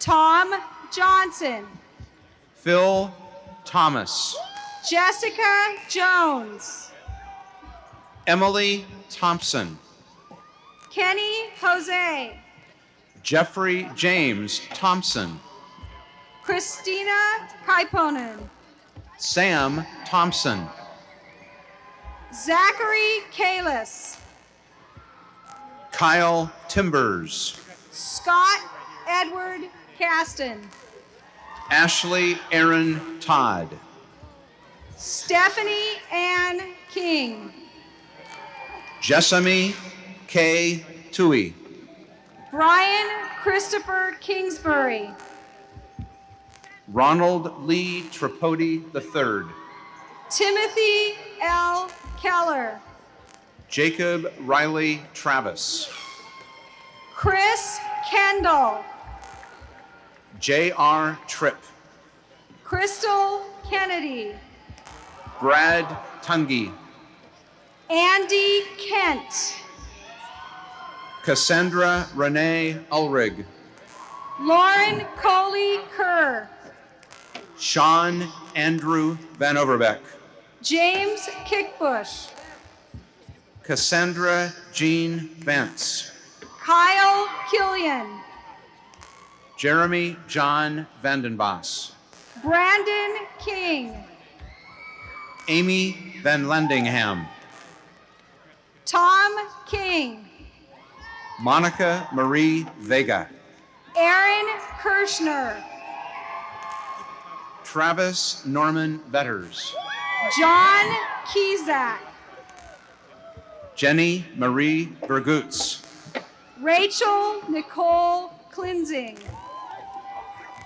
Tom Johnson. Phil Thomas. Jessica Jones. Emily Thompson. Kenny Jose. Jeffrey James Thompson. Christina Kaiponen. Sam Thompson. Zachary Kalis. Kyle Timbers. Scott Edward Caston. Ashley Aaron Todd. Stephanie Ann King. Jessamy K. Tui. Brian Christopher Kingsbury. Ronald Lee Tripodi III. Timothy L. Keller. Jacob Riley Travis. Chris Kendall. J.R. Tripp. Crystal Kennedy. Brad Tungy. Andy Kent. Cassandra Renee Ulrig. Lauren Coley Kerr. Sean Andrew Van Overbeck. James Kickbush. Cassandra Jean Vance. Kyle Killian. Jeremy John Vandenbos. Brandon King. Amy Van Lendingham. Tom King. Monica Marie Vega. Aaron Kirschner. Travis Norman Vetters. John Kizak. Jenny Marie Bergutz. Rachel Nicole Cleansing.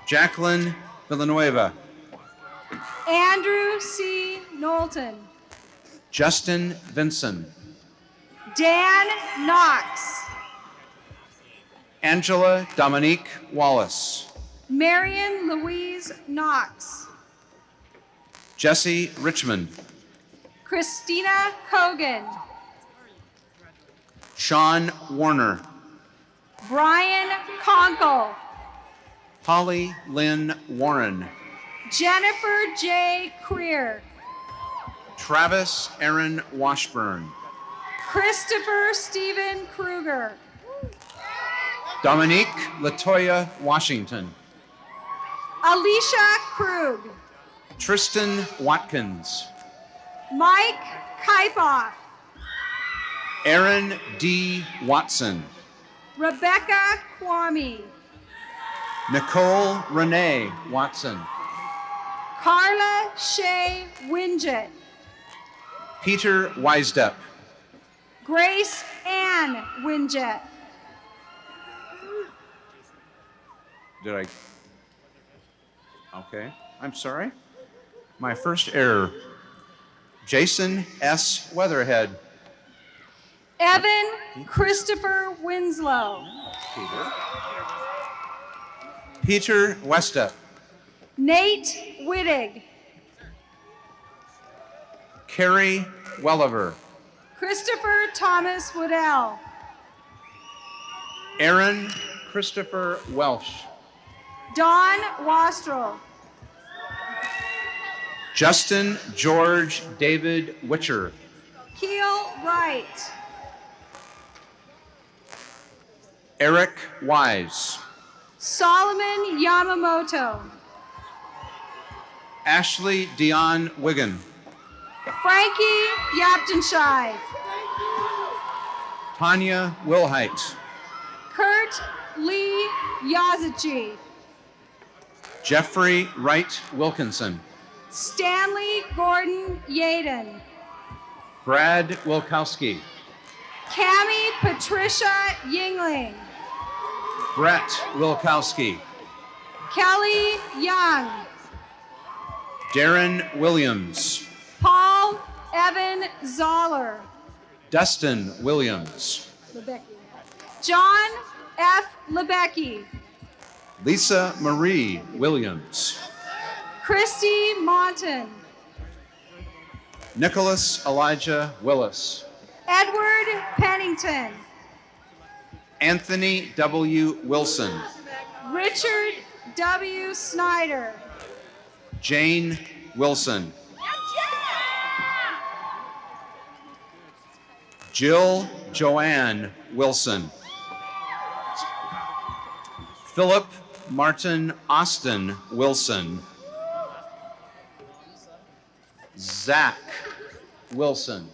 Jacqueline Villanueva. Andrew C. Knowlton. Justin Vinson. Dan Knox. Angela Dominique Wallace. Marion Louise Knox. Jesse Richmond. Christina Kogan. Sean Warner. Brian Conkle. Holly Lynn Warren. Jennifer J. Creer. Travis Aaron Washburn. Christopher Stephen Kruger. Dominique Latoya Washington. Alicia Krug. Tristan Watkins. Mike Kaipoff. Aaron D. Watson. Rebecca Kwame. Nicole Renee Watson. Carla Shea Winget. Peter Wisedup. Grace Ann Winget. Did I? Okay, I'm sorry. My first error. Jason S. Weatherhead. Evan Christopher Winslow. Peter Westup. Nate Wittig. Carrie Welliver. Christopher Thomas Woodell. Aaron Christopher Welsh. Don Wastrel. Justin George David Witcher. Keel Wright. Eric Wise. Solomon Yamamoto. Ashley Dion Wigan. Frankie Yaptonshire. Tanya Wilhite. Kurt Lee Yazici. Jeffrey Wright Wilkinson. Stanley Gordon Yaden. Brad Wilkowski. Cami Patricia Yingling. Brett Wilkowski. Kelly Young. Darren Williams. Paul Evan Zoller. Dustin Williams. John F. Lebecki. Lisa Marie Williams. Christy Monton. Nicholas Elijah Willis. Edward Pennington. Anthony W. Wilson. Richard W. Snyder. Jane Wilson. Jill Joanne Wilson. Philip Martin Austin Wilson. Zach Wilson.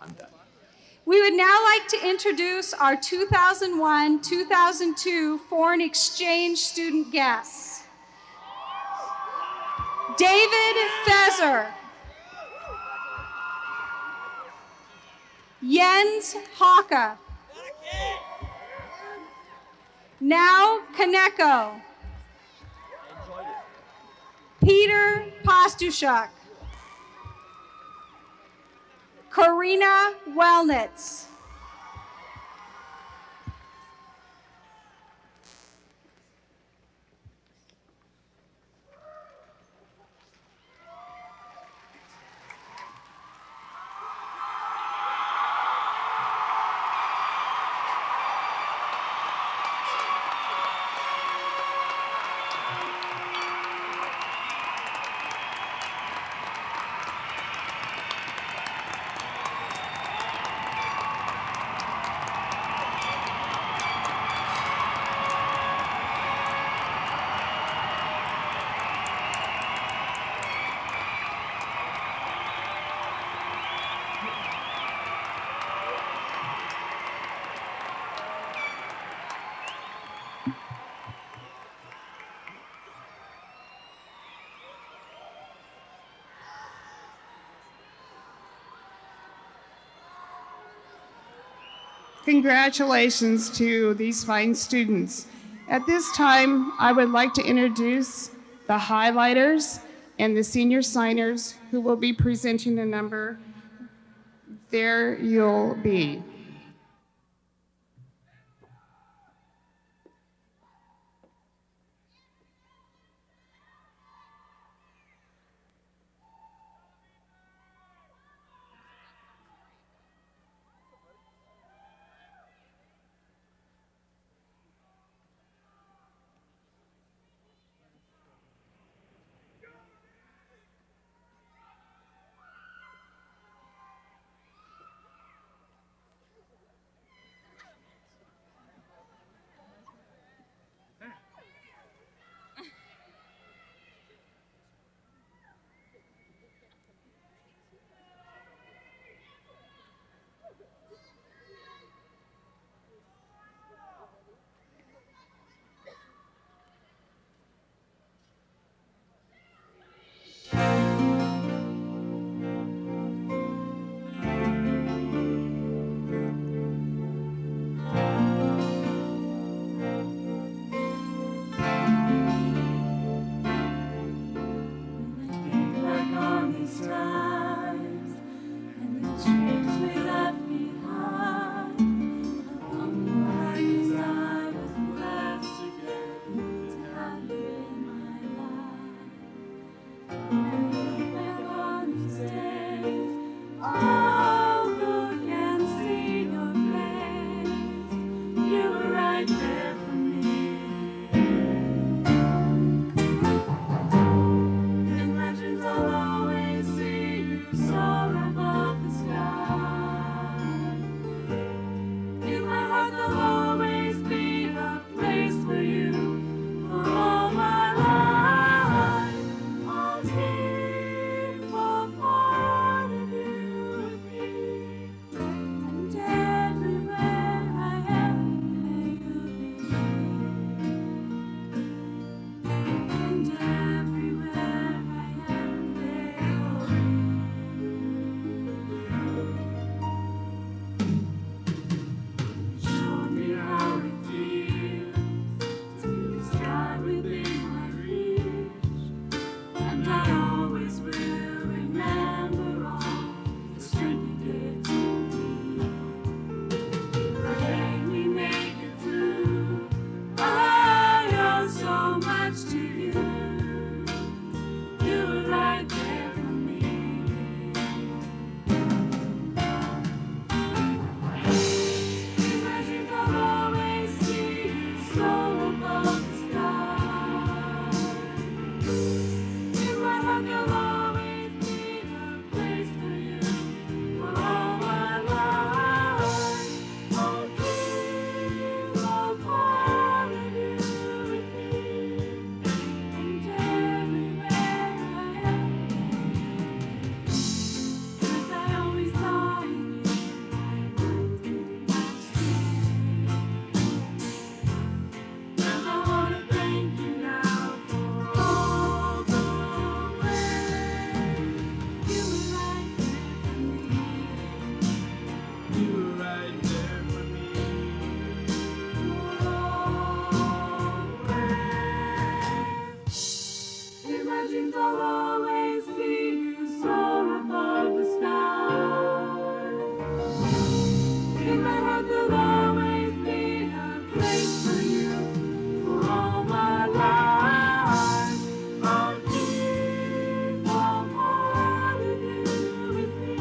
I'm done. We would now like to introduce our 2001-2002 foreign exchange student guests. David Fezer. Jens Haka. Now Kaneko. Peter Pastushak. Karina Wellnitz. Congratulations to these fine students. At this time, I would like to introduce the highlighters and the senior signers who will be presenting the number. There you'll be. I'll always see you soar above the stars. In my heart there'll always be a place for you for all my life. I'll keep a part of you with me,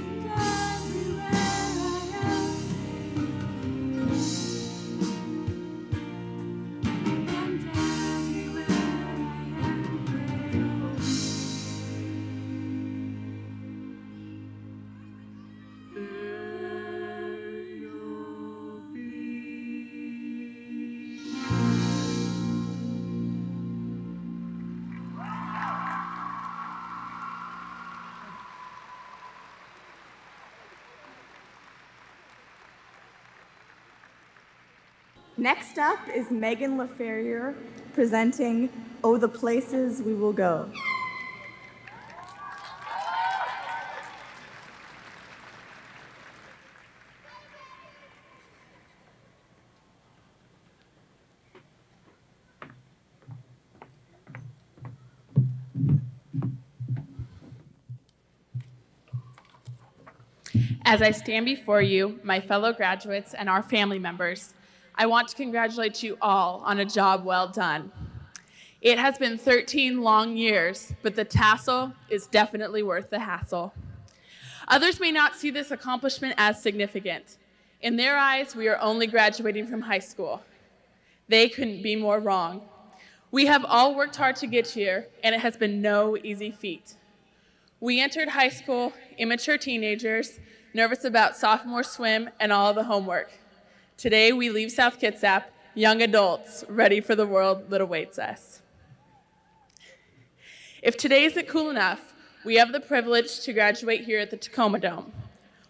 and everywhere I am, and everywhere I am, there you'll be. Next up is Megan LaFerrier presenting Oh, the Places We Will Go. As I stand before you, my fellow graduates and our family members, I want to congratulate you all on a job well done. It has been 13 long years, but the tassel is definitely worth the hassle. Others may not see this accomplishment as significant. In their eyes, we are only graduating from high school. They couldn't be more wrong. We have all worked hard to get here, and it has been no easy feat. We entered high school, immature teenagers, nervous about sophomore swim and all of the homework. Today, we leave South Kitsap, young adults, ready for the world that awaits us. If today isn't cool enough, we have the privilege to graduate here at the Tacoma Dome.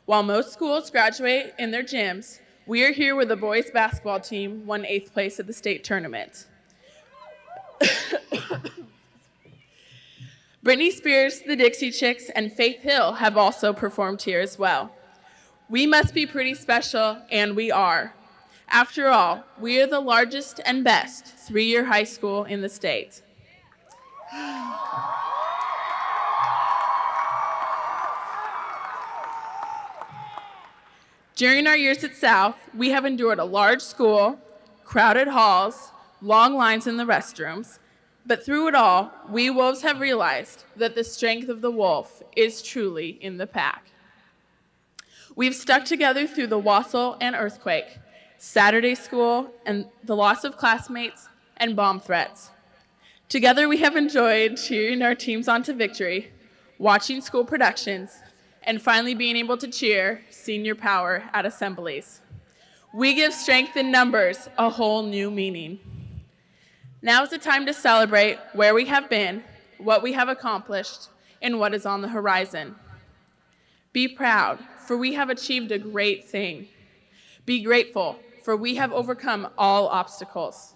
While most schools graduate in their gyms, we are here where the boys basketball team won 8th place at the state tournament. Britney Spears, the Dixie Chicks, and Faith Hill have also performed here as well. We must be pretty special, and we are. After all, we are the largest and best three-year high school in the state. During our years at South, we have endured a large school, crowded halls, long lines in the restrooms, but through it all, we wolves have realized that the strength of the wolf is truly in the pack. We've stuck together through the wassail and earthquake, Saturday school, and the loss of classmates, and bomb threats. Together, we have enjoyed cheering our teams on to victory, watching school productions, and finally being able to cheer senior power at assemblies. We give strength in numbers a whole new meaning. Now is the time to celebrate where we have been, what we have accomplished, and what is on the horizon. Be proud, for we have achieved a great thing. Be grateful, for we have overcome all obstacles.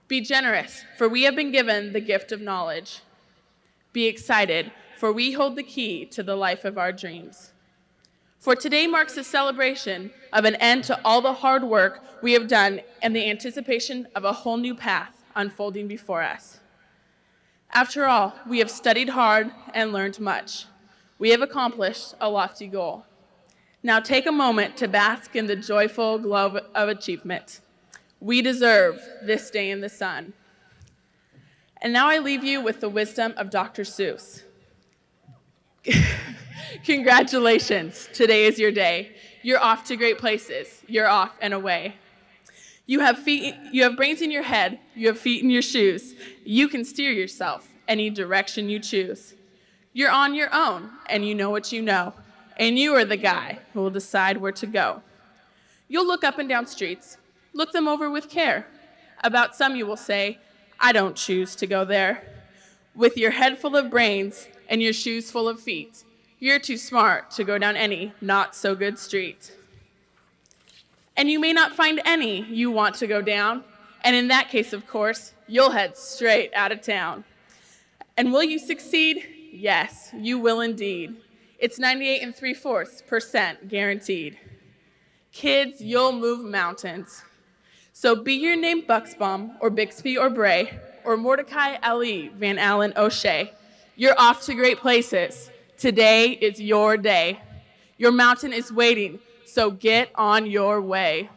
Be generous, for we have been given the gift of knowledge. Be excited, for we hold the key to the life of our dreams. For today marks a celebration of an end to all the hard work we have done and the anticipation of a whole new path unfolding before us. After all, we have studied hard and learned much. We have accomplished a lofty goal. Now take a moment to bask in the joyful glow of achievement. We deserve this day in the sun. And now I leave you with the wisdom of Dr. Seuss. Congratulations, today is your day. You're off to great places. You're off and away. You have brains in your head, you have feet in your shoes. You can steer yourself any direction you choose. You're on your own, and you know what you know, and you are the guy who will decide where to go. You'll look up and down streets, look them over with care. About some you will say, I don't choose to go there. With your head full of brains and your shoes full of feet, you're too smart to go down any not-so-good street. And you may not find any you want to go down, and in that case, of course, you'll head straight out of town. And will you succeed? Yes, you will indeed. It's 98 3/4% guaranteed. Kids, you'll move mountains. So be your name Buxbaum or Bixby or Bray or Mordecai Ali Van Allen O'Shea. You're off to great places. Today is your day. Your mountain is waiting, so get on your way.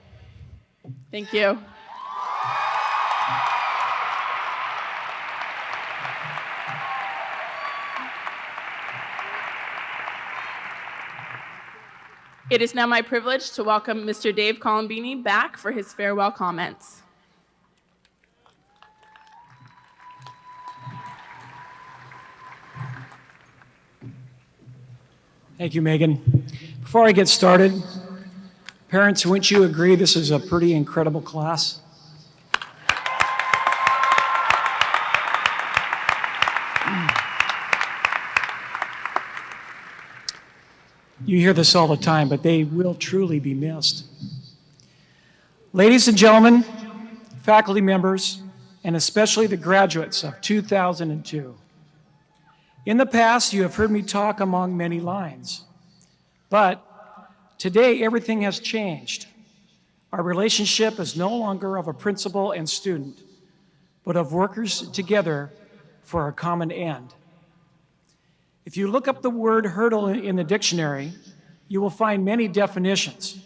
Thank you. It is now my privilege to welcome Mr. Dave Colombini back for his farewell comments. Thank you, Megan. Before I get started, parents, wouldn't you agree this is a pretty incredible class? You hear this all the time, but they will truly be missed. Ladies and gentlemen, faculty members, and especially the graduates of 2002. In the past, you have heard me talk among many lines, but today everything has changed. Our relationship is no longer of a principal and student, but of workers together for a common end. If you look up the word hurdle in the dictionary, you will find many definitions.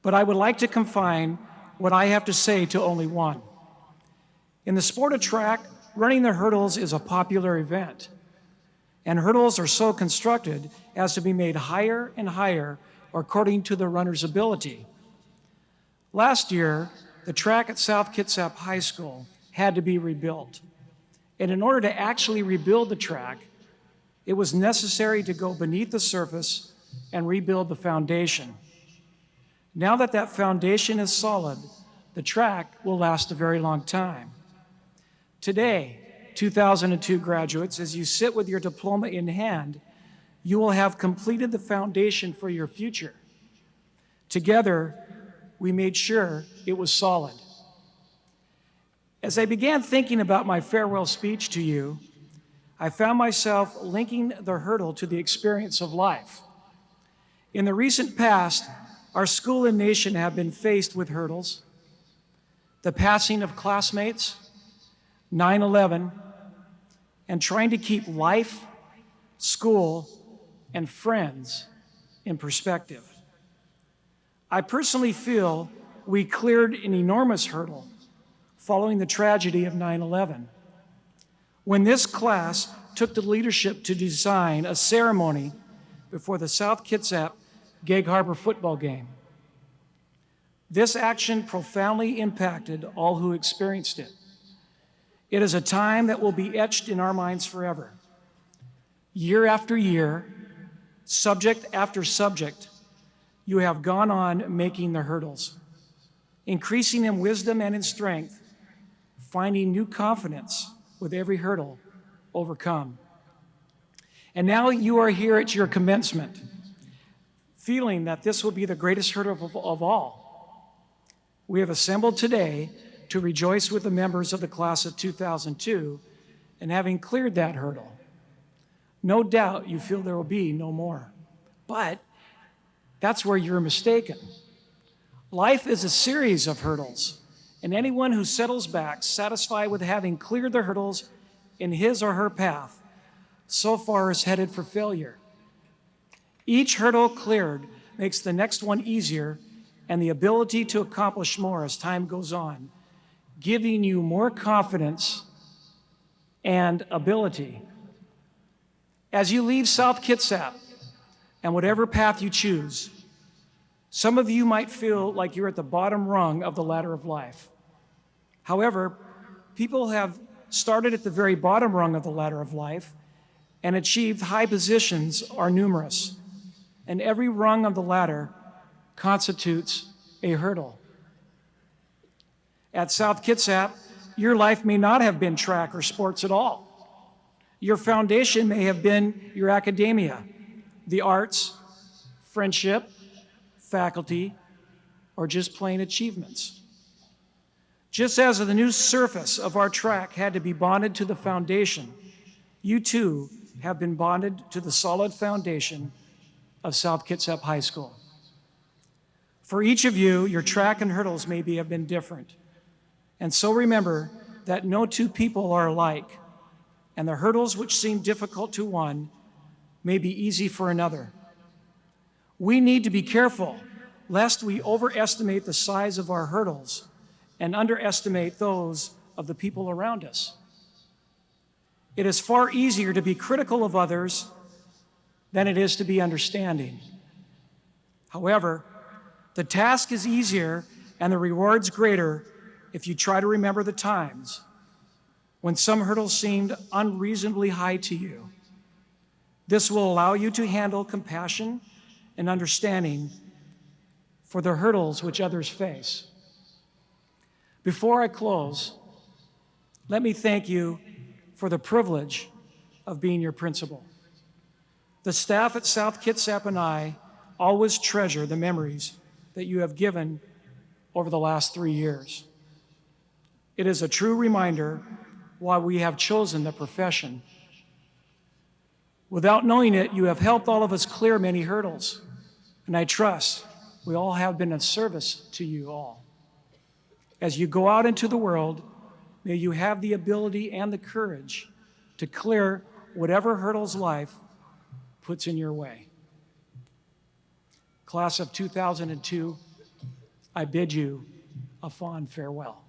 But I would like to confine what I have to say to only one. In the sport of track, running the hurdles is a popular event, and hurdles are so constructed as to be made higher and higher according to the runner's ability. Last year, the track at South Kitsap High School had to be rebuilt. And in order to actually rebuild the track, it was necessary to go beneath the surface and rebuild the foundation. Now that that foundation is solid, the track will last a very long time. Today, 2002 graduates, as you sit with your diploma in hand, you will have completed the foundation for your future. Together, we made sure it was solid. As I began thinking about my farewell speech to you, I found myself linking the hurdle to the experience of life. In the recent past, our school and nation have been faced with hurdles: the passing of classmates, 9/11, and trying to keep life, school, and friends in perspective. I personally feel we cleared an enormous hurdle following the tragedy of 9/11, when this class took the leadership to design a ceremony before the South Kitsap Gig Harbor football game. This action profoundly impacted all who experienced it. It is a time that will be etched in our minds forever. Year after year, subject after subject, you have gone on making the hurdles, increasing in wisdom and in strength, finding new confidence with every hurdle overcome. And now you are here at your commencement, feeling that this will be the greatest hurdle of all. We have assembled today to rejoice with the members of the class of 2002 and having cleared that hurdle. No doubt you feel there will be no more, but that's where you're mistaken. Life is a series of hurdles, and anyone who settles back, satisfied with having cleared the hurdles in his or her path, so far is headed for failure. Each hurdle cleared makes the next one easier and the ability to accomplish more as time goes on, giving you more confidence and ability. As you leave South Kitsap and whatever path you choose, some of you might feel like you're at the bottom rung of the ladder of life. However, people have started at the very bottom rung of the ladder of life and achieved high positions are numerous, and every rung of the ladder constitutes a hurdle. At South Kitsap, your life may not have been track or sports at all. Your foundation may have been your academia, the arts, friendship, faculty, or just plain achievements. Just as the new surface of our track had to be bonded to the foundation, you too have been bonded to the solid foundation of South Kitsap High School. For each of you, your track and hurdles maybe have been different. And so remember that no two people are alike, and the hurdles which seem difficult to one may be easy for another. We need to be careful lest we overestimate the size of our hurdles and underestimate those of the people around us. It is far easier to be critical of others than it is to be understanding. However, the task is easier and the rewards greater if you try to remember the times when some hurdles seemed unreasonably high to you. This will allow you to handle compassion and understanding for the hurdles which others face. Before I close, let me thank you for the privilege of being your principal. The staff at South Kitsap and I always treasure the memories that you have given over the last 3 years. It is a true reminder why we have chosen the profession. Without knowing it, you have helped all of us clear many hurdles, and I trust we all have been of service to you all. As you go out into the world, may you have the ability and the courage to clear whatever hurdles life puts in your way. Class of 2002, I bid you a fond farewell.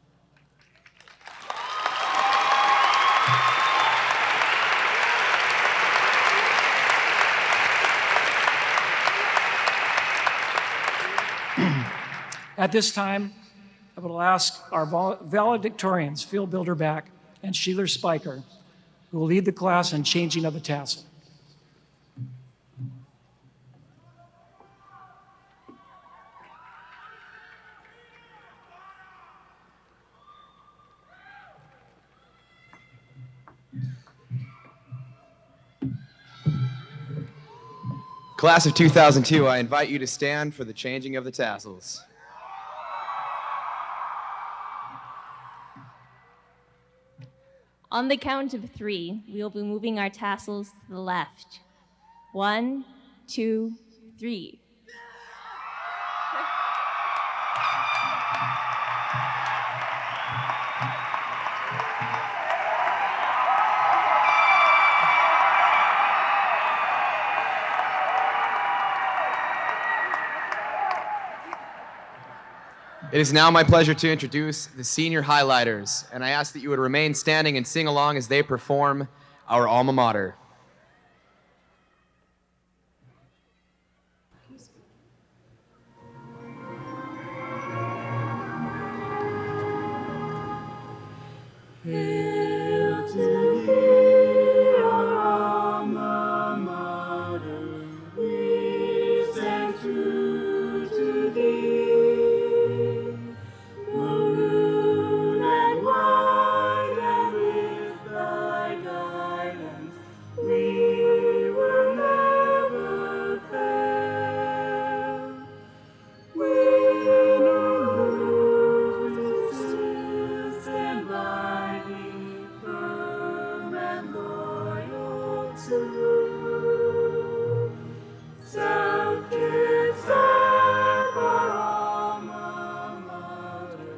At this time, I will ask our valedictorians, Phil Bilderback and Sheila Spiker, who will lead the class in changing of the tassel. Class of 2002, I invite you to stand for the changing of the tassels. On the count of 3, we will be moving our tassels to the left. 1, 2, 3. It is now my pleasure to introduce the senior highlighters, and I ask that you would remain standing and sing along as they perform our alma mater. Hail to thee, our alma mater. We stand true to thee. Maroon and white, and with thy guidance, we will never fail. Win or lose, we'll still stand by thee, firm and loyal true. South Kitsap, our alma mater,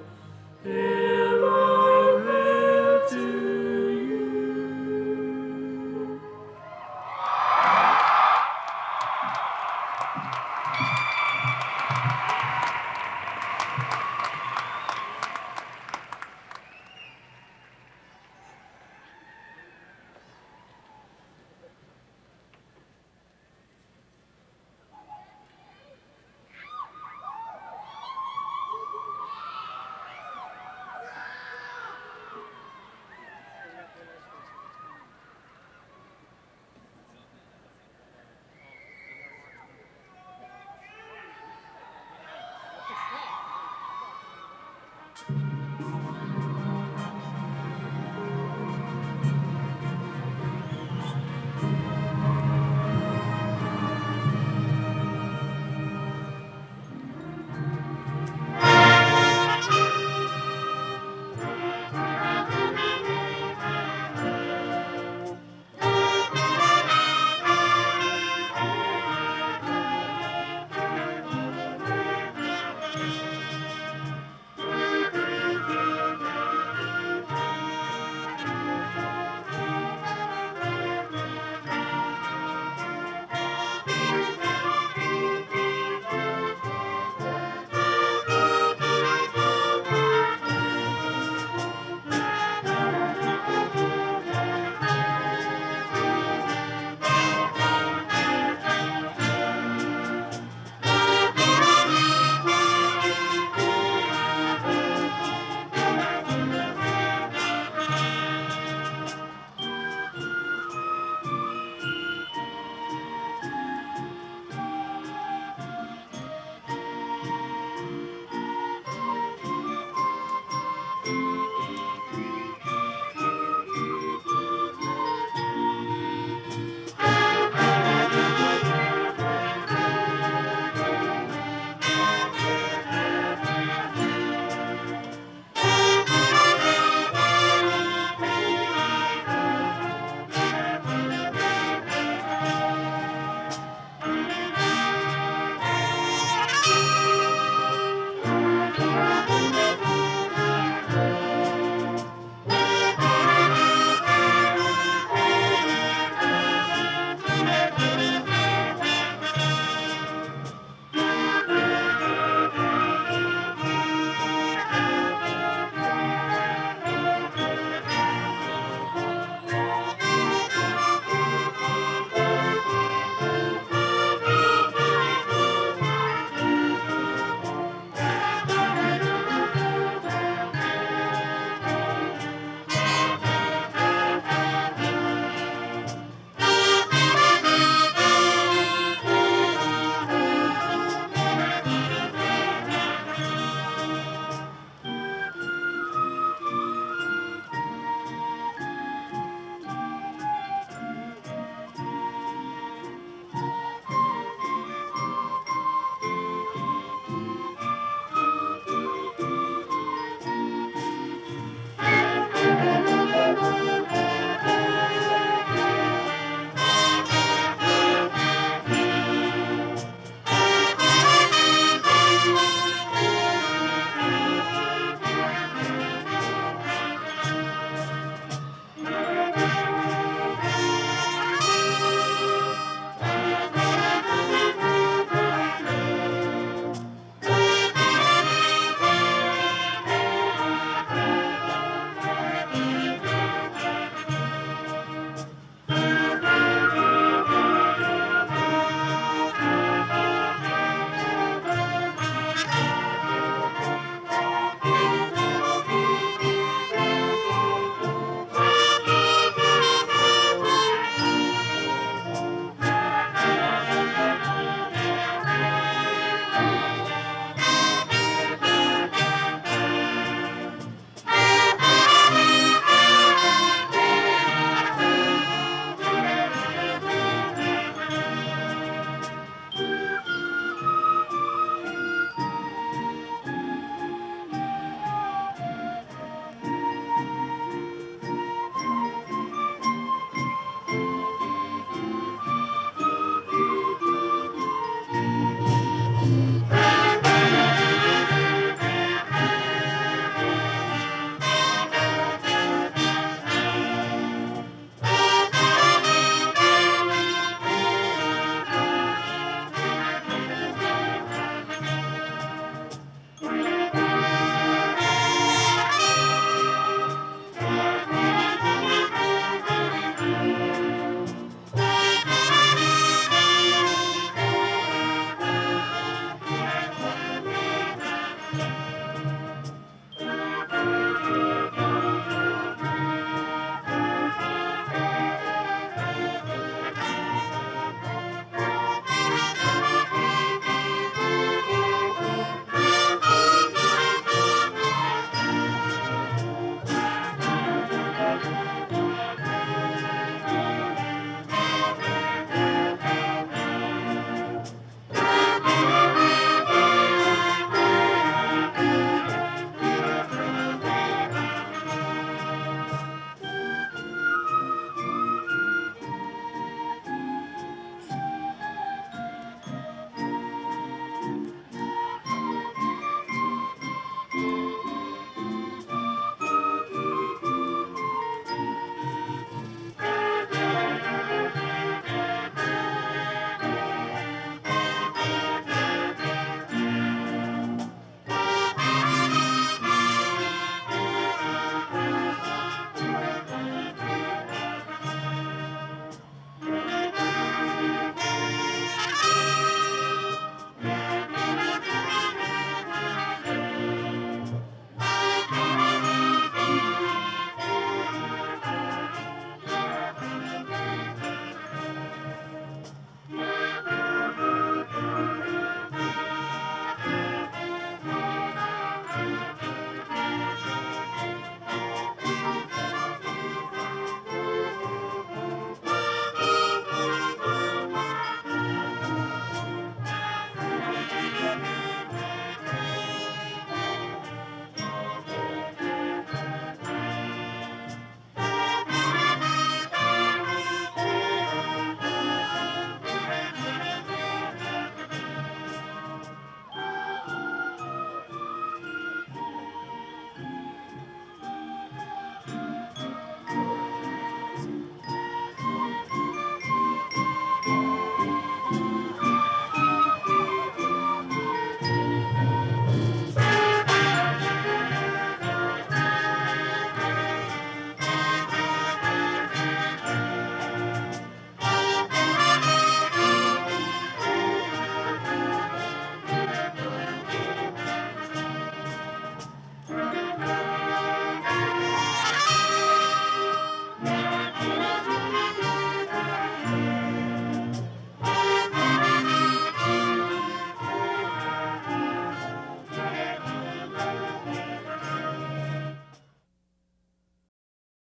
hail or hail to you.